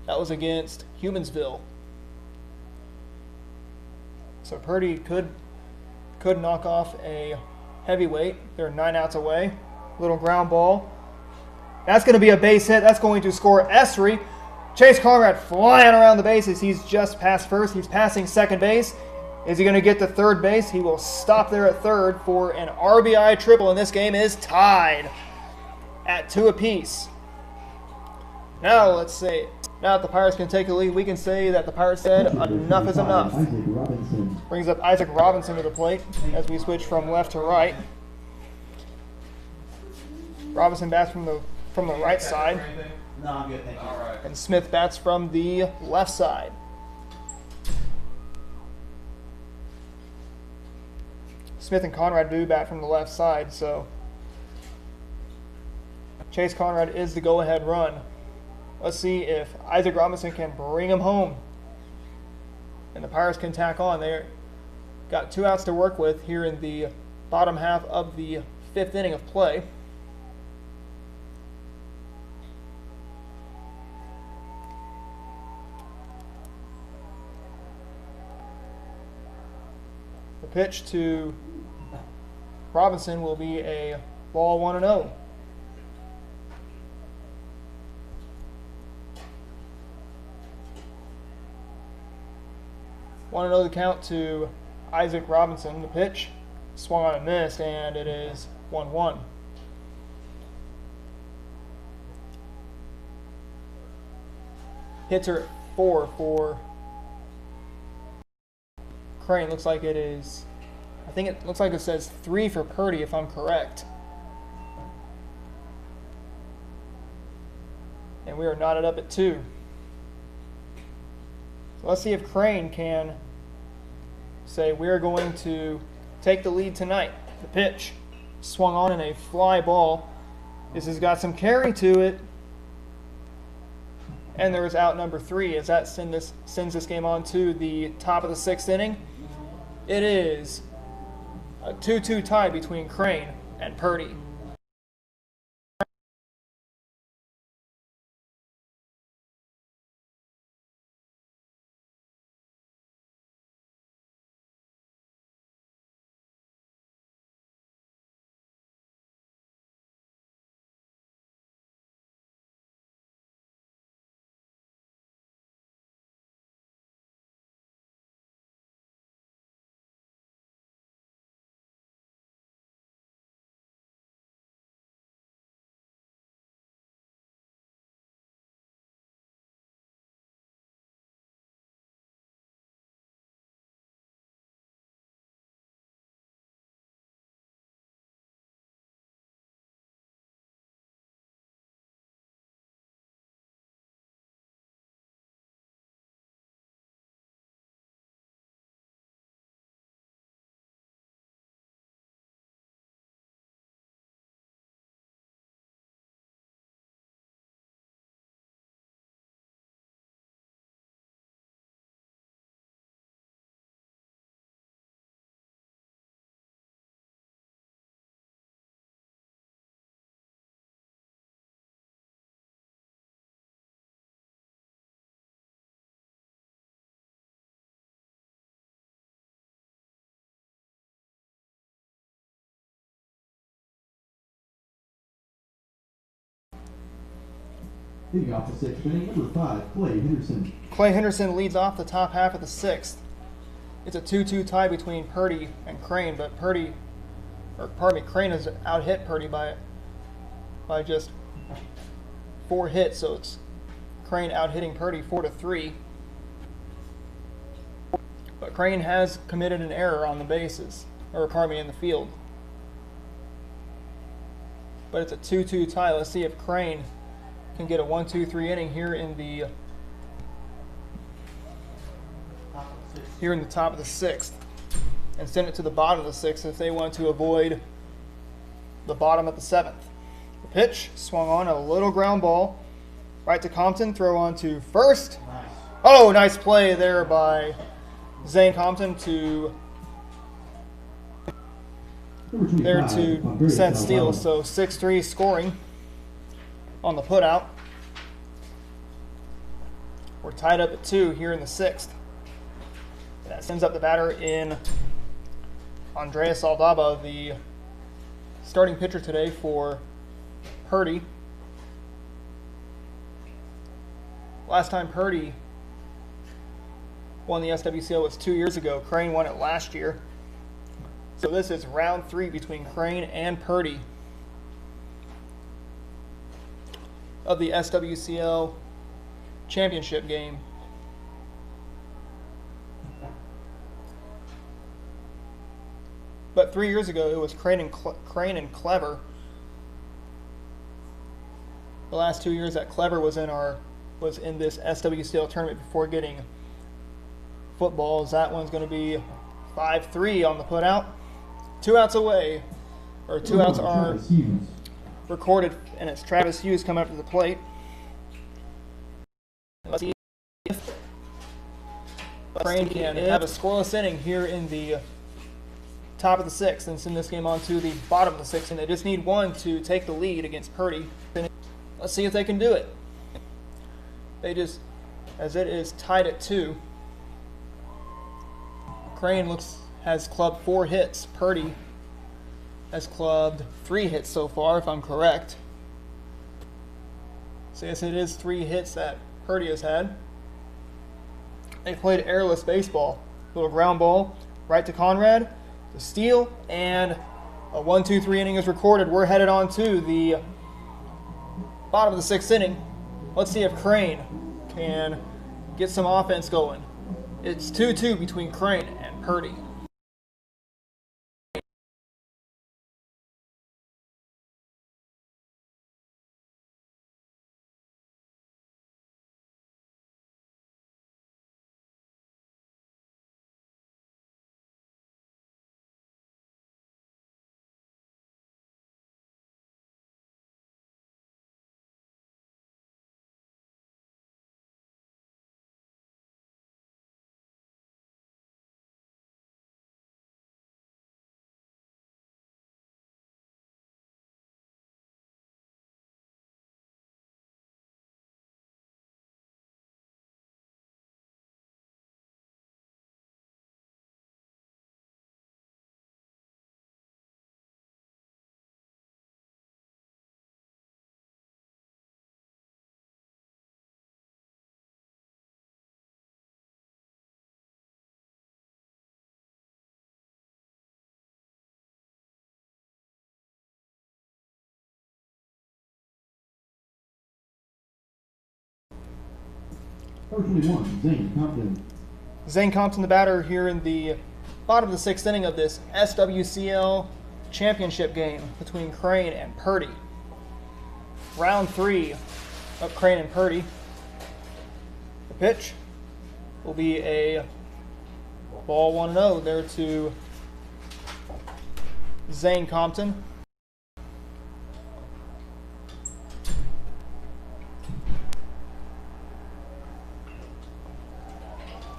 That was against Humansville. So Purdy could knock off a heavyweight. They're 9 outs away. Little ground ball. That's going to be a base hit. That's going to score Esri. Chase Conrad flying around the bases. He's just past first. He's passing second base. Is he going to get to third base? He will stop there at third for an RBI triple, and this game is tied at 2 apiece. Now let's say, now that the Pirates can take the lead, we can say that the Pirates said enough is enough. Brings up Isaac Robinson to the plate as we switch from left to right. Robinson bats from the right side. No, I'm good, thank you. All right. And Smith bats from the left side. Smith and Conrad do bat from the left side, so Chase Conrad is the go-ahead run. Let's see if Isaac Robinson can bring him home. And the Pirates can tack on. They've got 2 outs to work with here in the bottom half of the 5th inning of play. The pitch to Robinson will be a ball 1-0. The count to Isaac Robinson. The pitch swung on and missed, and it is 1-1. Hits are 4 for Crane. Looks like it is, I think it looks like it says 3 for Purdy if I'm correct. And we are knotted up at 2. So let's see if Crane can say we're going to take the lead tonight. The pitch swung on in a fly ball. This has got some carry to it. And there is out number 3 as that sends this game on to the top of the 6th inning. It is a 2-2 tie between Crane and Purdy. Leading off the 6th inning, number 5, Clay Henderson. Clay Henderson leads off the top half of the 6th. It's a 2-2 tie between Purdy and Crane, but Crane has out-hit Purdy by just 4 hits, so it's Crane out-hitting Purdy 4-3. But Crane has committed an error on the bases, in the field. But it's a 2-2 tie. Let's see if Crane can get a 1-2-3 inning here in the top of the 6th and send it to the bottom of the 6th if they want to avoid the bottom of the 7th. The pitch swung on, a little ground ball right to Compton, throw on to first. Nice. Oh, nice play there by Zane Compton to Number 25, to set Purdy, steal. Alabama. So 6-3 scoring on the putout. We're tied up at 2 here in the 6th. That sends up the batter in Andreas Aldaba, the starting pitcher today for Purdy. Last time Purdy won the SWCL was 2 years ago. Crane won it last year. So this is round 3 between Crane and Purdy of the SWCL championship game. But 3 years ago, it was Crane and Clever. The last 2 years that Clever was in this SWCL tournament before getting footballs. That one's going to be 5-3 on the putout. 2 outs away, or 2 outs are Travis Hughes. recorded, and it's Travis Hughes coming up to the plate. Let's see if Crane can have a scoreless inning here in the top of the 6th and send this game on to the bottom of the 6th. And they just need one to take the lead against Purdy. Let's see if they can do it. As it is tied at 2. Crane has clubbed 4 hits. Purdy has clubbed 3 hits so far, if I'm correct. So yes, it is 3 hits that Purdy has had. They played airless baseball. Little ground ball right to Conrad, the steal, and a 1-2-3 inning is recorded. We're headed on to the bottom of the 6th inning. Let's see if Crane can get some offense going. It's 2-2 between Crane and Purdy. Number 21, Zane Compton. Zane Compton, the batter, here in the bottom of the 6th inning of this SWCL championship game between Crane and Purdy. Round 3 of Crane and Purdy. The pitch will be a ball 1-0 there to Zane Compton.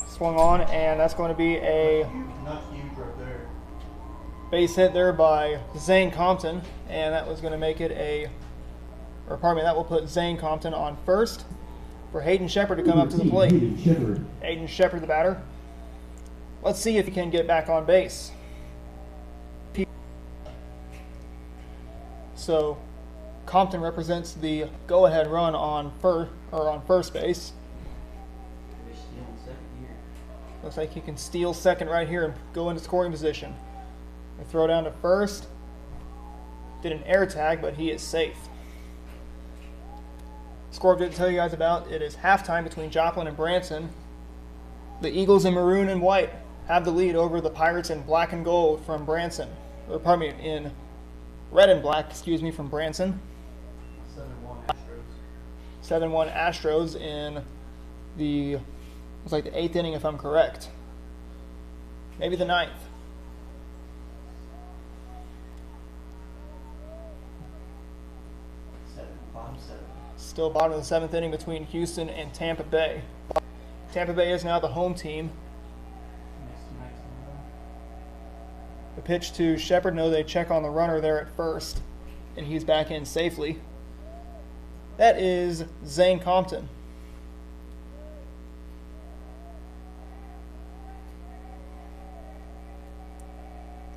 Swung on, and that's going to be a Not huge right there. base hit there by Zane Compton, and that was going to make it that will put Zane Compton on first for Hayden Shepard to come up to the plate. Hayden Shepard. Hayden Shepard, the batter. Let's see if he can get back on base. So Compton represents the go-ahead run on first base. Looks like he can steal second right here and go into scoring position. They throw down to first. Did an air tag, but he is safe. Score I didn't tell you guys about. It is halftime between Joplin and Branson. The Eagles in maroon and white have the lead over the Pirates in black and gold from Branson. Or pardon me, in red and black, from Branson. 7-1 Astros. 7-1 Astros in the, it's like the 8th inning if I'm correct. Maybe the 9th. Seven. Still bottom of the 7th inning between Houston and Tampa Bay. Tampa Bay is now the home team. The pitch to Shepard. No, they check on the runner there at first, and he's back in safely. That is Zane Compton.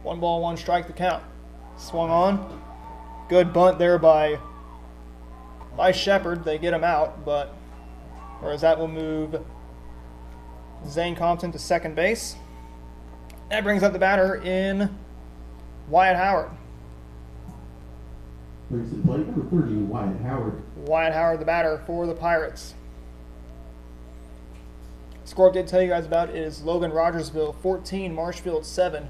One ball, one strike, the count. Swung on. Good bunt there by Shepard. They get him out, but whereas that will move Zane Compton to second base. That brings up the batter in Wyatt Howard. Brings to the plate number 30, Wyatt Howard. Wyatt Howard, the batter for the Pirates. Score I did tell you guys about is Logan Rogersville 14, Marshfield 7.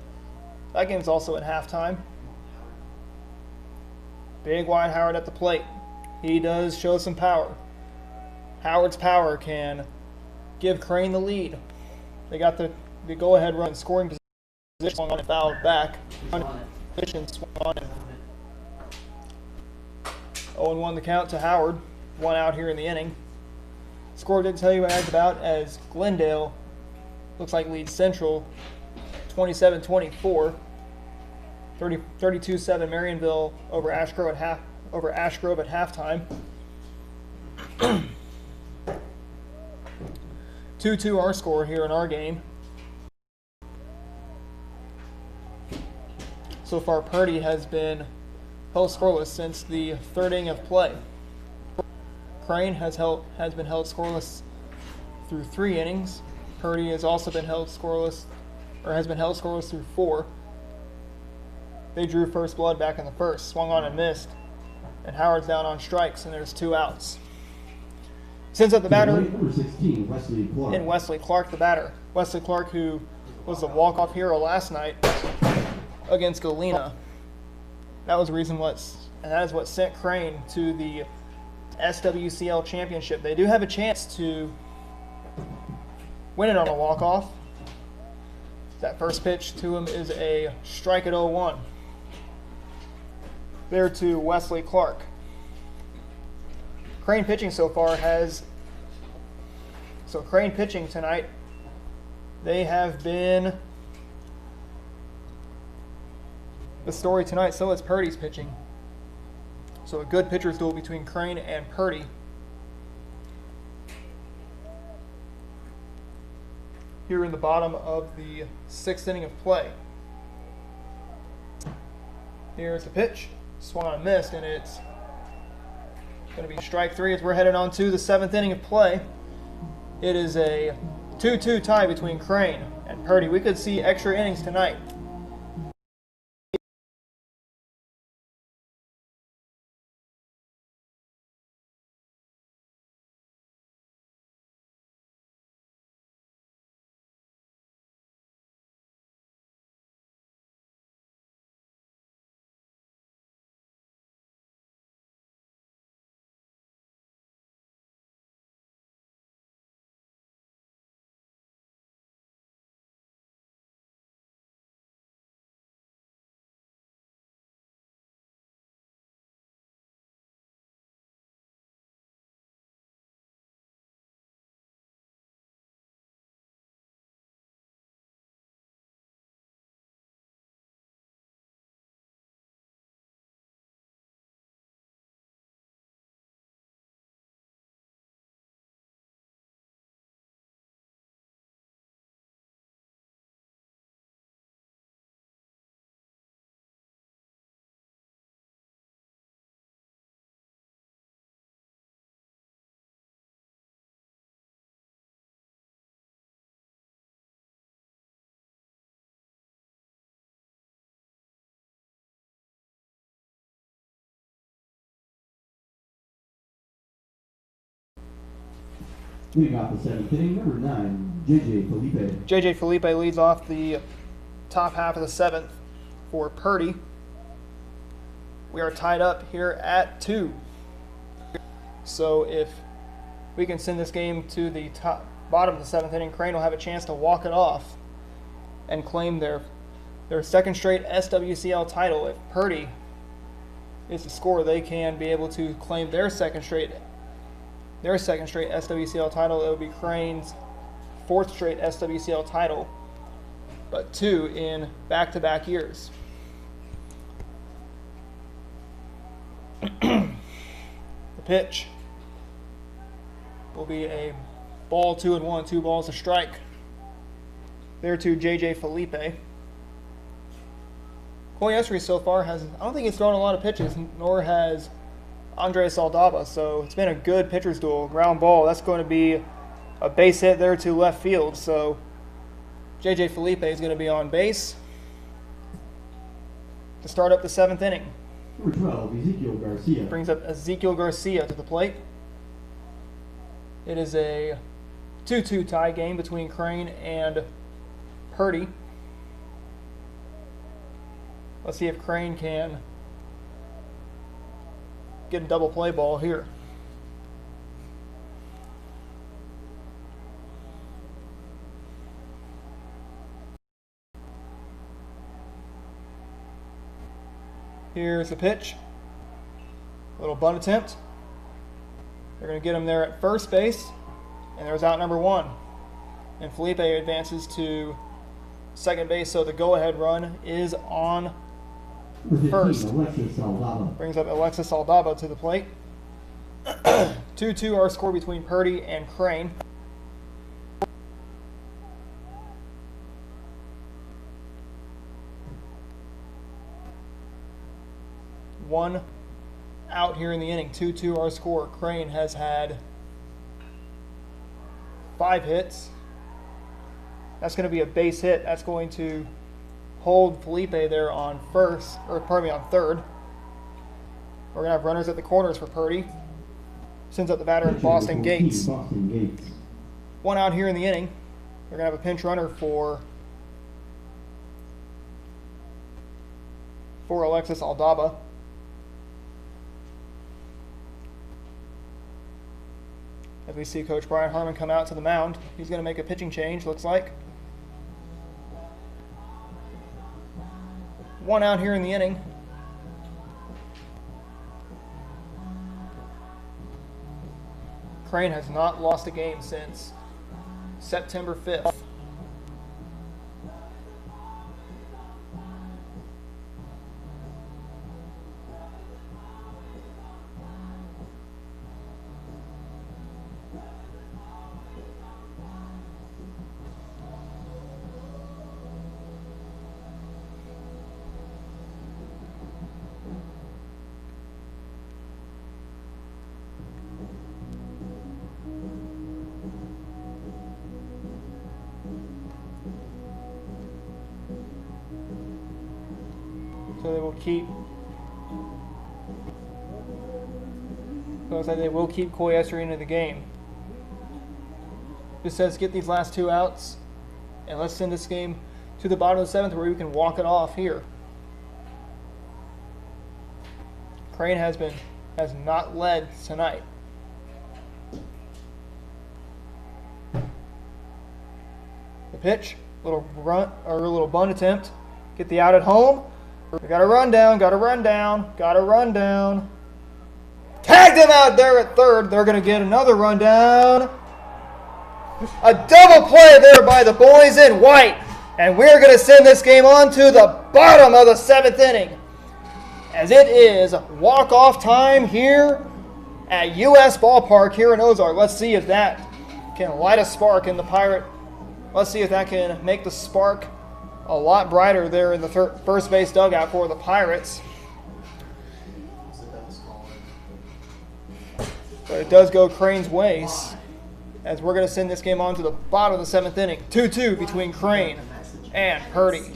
That game's also at halftime. Big Wyatt Howard at the plate. He does show some power. Howard's power can give Crane the lead. They got the go-ahead run scoring position, swung on and fouled back. Position swung on it. 0-1 the count to Howard. One out here in the inning. Score did tell you guys about as Glendale looks like leads Central 27-24. 32-7 Marionville over Ash Grove at halftime. 2-2 our score here in our game. So far, Purdy has been held scoreless since the third inning of play. Crane has been held scoreless through 3 innings. Purdy has also been held scoreless, or has been held scoreless through 4. They drew first blood back in the first, swung on and missed, and Howard's down on strikes, and there's 2 outs. Sends up the batter Number 16, Wesley Clark. in Wesley Clark, the batter. Wesley Clark, who was the walk-off hero last night against Galena. That was the reason and that is what sent Crane to the SWCL championship. They do have a chance to win it on a walk-off. That first pitch to him is a strike at 0-1. There to Wesley Clark. Crane pitching so far Crane pitching tonight, they have been the story tonight. So is Purdy's pitching. So a good pitcher's duel between Crane and Purdy. Here in the bottom of the 6th inning of play. Here's the pitch. Swung on and missed, and it's going to be strike 3 as we're headed on to the 7th inning of play. It is a 2-2 tie between Crane and Purdy. We could see extra innings tonight. We got the 7th inning, number 9, J.J. Felipe. J.J. Felipe leads off the top half of the 7th for Purdy. We are tied up here at 2. So if we can send this game to the bottom of the 7th inning, Crane will have a chance to walk it off and claim their second straight SWCL title. If Purdy is the score, they can be able to claim their second straight SWCL title. It would be Crane's 4th straight SWCL title, but 2 in back-to-back years. The pitch will be a ball 2-1, 2 balls to strike. There to JJ Felipe. Koyesri so far I don't think he's thrown a lot of pitches, nor has Andres Aldaba, so it's been a good pitcher's duel. Ground ball, that's going to be a base hit there to left field, so JJ Felipe is going to be on base to start up the 7th inning. Number 12, Ezekiel Garcia. Brings up Ezekiel Garcia to the plate. It is a 2-2 tie game between Crane and Purdy. Let's see if Crane can get a double play ball here. Here's the pitch. Little bunt attempt. They're going to get him there at first base, and there's out number 1. And Felipe advances to second base, so the go-ahead run is on first. Alexis Aldaba. Brings up Alexis Aldaba to the plate. 2-2 our score between Purdy and Crane. One out here in the inning. 2-2 our score. Crane has had 5 hits. That's going to be a base hit. That's going to hold Felipe there on third. We're going to have runners at the corners for Purdy. Sends up the batter in Boston Gates. 1 out here in the inning. We're going to have a pinch runner for Alexis Aldaba. As we see Coach Brian Harmon come out to the mound. He's going to make a pitching change, looks like. 1 out here in the inning. Crane has not lost a game since September 5th. So they will keep. Looks like they will keep Koyesri into the game. Just says get these last 2 outs, and let's send this game to the bottom of the 7th where we can walk it off here. Crane has not led tonight. The pitch, little bunt attempt. Get the out at home. We got a run down. Tagged him out there at third. They're going to get another run down. A double play there by the boys in white. And we're going to send this game on to the bottom of the 7th inning. As it is walk-off time here at US Ballpark here in Ozark. Let's see if that can light a spark in the Pirate. Let's see if that can make the spark a lot brighter there in the first base dugout for the Pirates. But it does go Crane's ways, as we're going to send this game on to the bottom of the 7th inning. 2-2 between Crane and Purdy.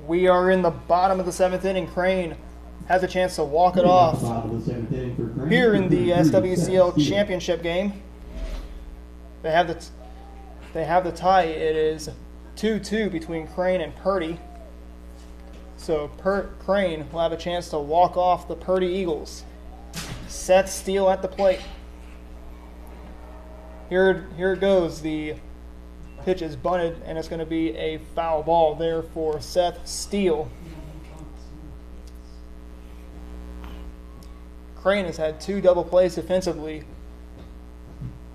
We are in the bottom of the 7th inning. Crane has a chance to walk it Crane at off the bottom of the 7th inning for Crane. here in the 33, SWCL Seth championship game. They have the tie. It is 2-2 between Crane and Purdy. So Crane will have a chance to walk off the Purdy Eagles. Seth Steele at the plate. Here it goes. The pitch is bunted, and it's going to be a foul ball there for Seth Steele. Crane has had 2 double plays defensively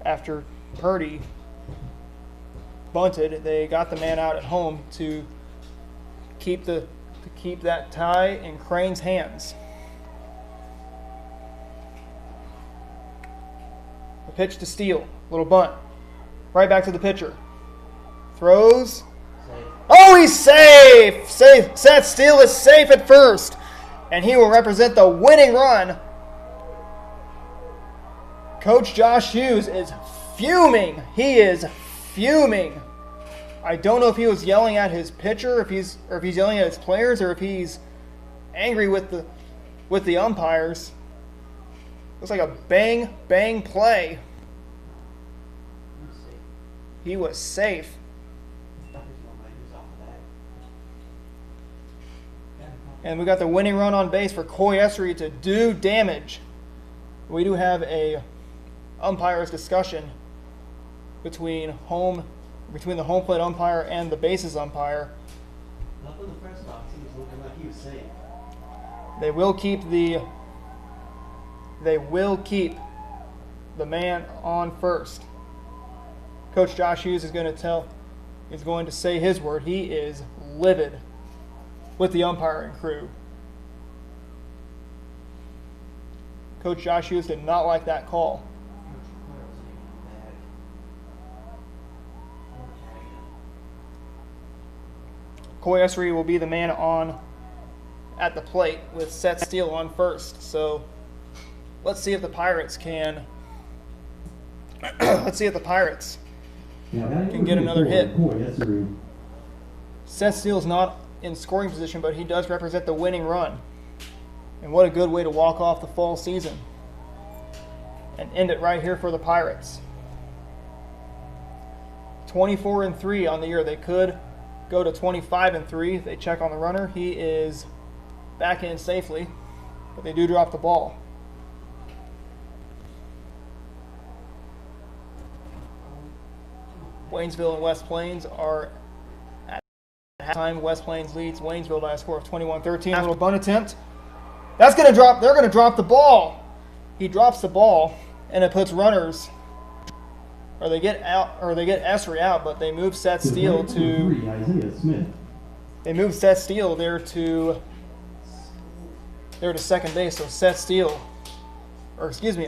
after Purdy bunted. They got the man out at home to keep that tie in Crane's hands. The pitch to Steele, little bunt, right back to the pitcher. Throws. Safe. Oh, he's safe! Seth Steele is safe at first, and he will represent the winning run. Coach Josh Hughes is fuming. He is fuming. I don't know if he was yelling at his pitcher, or if he's yelling at his players, or if he's angry with the umpires. Looks like a bang play. He was safe. And we got the winning run on base for Coy Essery to do damage. We do have a umpires discussion between the home plate umpire and the bases umpire. Up in the press box, he was looking like he was safe. They will keep the man on first. Coach Josh Hughes is going to say his word. He is livid with the umpiring crew. Coach Josh Hughes did not like that call. Coy Essery will be the man on at the plate with Seth Steele on first. So let's see if the Pirates can. Let's see if the Pirates can get another hit. Seth Steele's not in scoring position, but he does represent the winning run. And what a good way to walk off the fall season and end it right here for the Pirates. 24-3 on the year. They could go to 25-3. They check on the runner. He is back in safely, but they do drop the ball. Waynesville and West Plains are at halftime. West Plains leads Waynesville by a score of 21-13. A little bunt attempt. That's going to drop. They're going to drop the ball. He drops the ball, and it puts runners. Or they get Essery out, but they move Seth Steele to. They move Seth Steele there to second base. So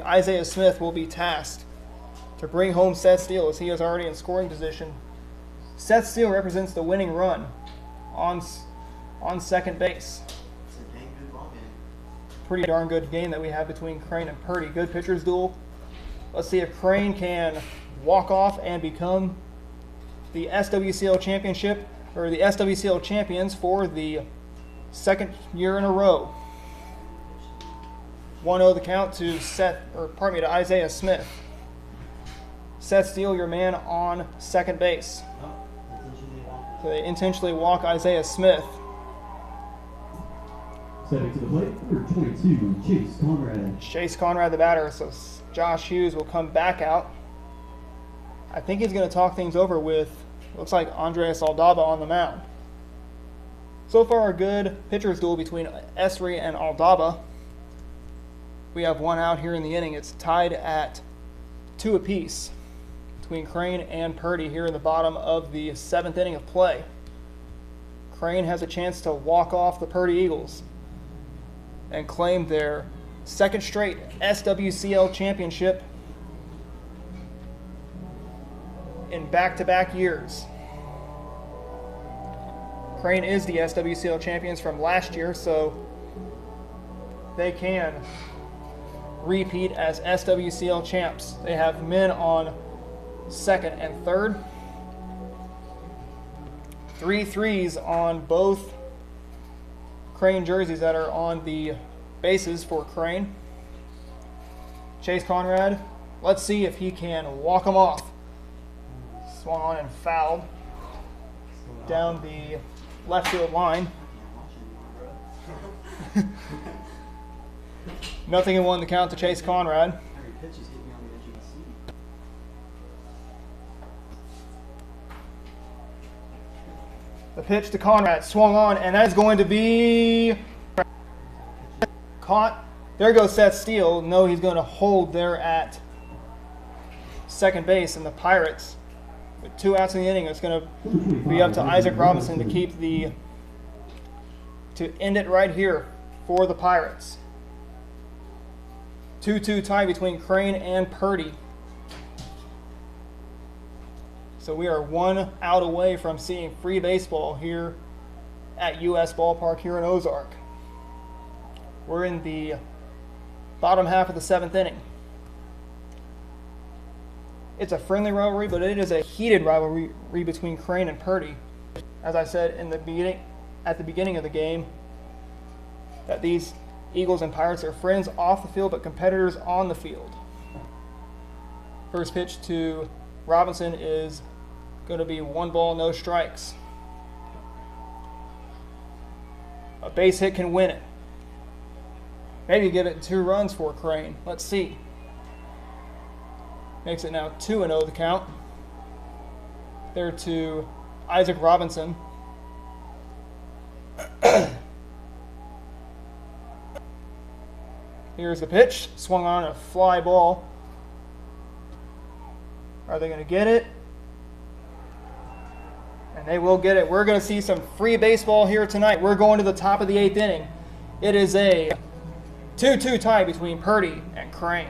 Isaiah Smith will be tasked to bring home Seth Steele, as he is already in scoring position. Seth Steele represents the winning run on second base. It's a dang good ball game. Pretty darn good game that we have between Crane and Purdy. Good pitchers duel. Let's see if Crane can walk off and become the SWCL championship, or the SWCL champions for the second year in a row. 1-0 the count to to Isaiah Smith. Seth Steele, your man on second base. So they intentionally walk Isaiah Smith. Stepping to the plate, number 22, Chase Conrad. Chase Conrad, the batter. So Josh Hughes will come back out. I think he's going to talk things over with, looks like Andres Aldaba on the mound. So far, a good pitcher's duel between Essery and Aldaba. We have one out here in the inning. It's tied at 2 apiece between Crane and Purdy here in the bottom of the 7th inning of play. Crane has a chance to walk off the Purdy Eagles and claim their second straight SWCL championship in back-to-back years. Crane is the SWCL champions from last year, so they can repeat as SWCL champs. They have men on second and third. 3 threes on both Crane jerseys that are on the bases for Crane. Chase Conrad, let's see if he can walk them off. Swung on and fouled down the left field line. Nothing in one to count to Chase Conrad. Every pitch is hitting me on the edge of the seat. The pitch to Conrad, swung on, and that is going to be caught. There goes Seth Steele. No, he's going to hold there at second base, and the Pirates, with 2 outs in the inning, it's going to be up to Isaac Robinson to end it right here for the Pirates. 2-2 tie between Crane and Purdy. So we are 1 out away from seeing free baseball here at US Ballpark here in Ozark. We're in the bottom half of the 7th inning. It's a friendly rivalry, but it is a heated rivalry between Crane and Purdy. As I said at the beginning of the game, that these Eagles and Pirates are friends off the field, but competitors on the field. First pitch to Robinson is going to be 1 ball, no strikes. A base hit can win it. Maybe give it 2 runs for Crane. Let's see. Makes it now 2-0 the count. There to Isaac Robinson. Here's the pitch. Swung on a fly ball. Are they going to get it? And they will get it. We're going to see some free baseball here tonight. We're going to the top of the 8th inning. It is a 2-2 tie between Purdy and Crane.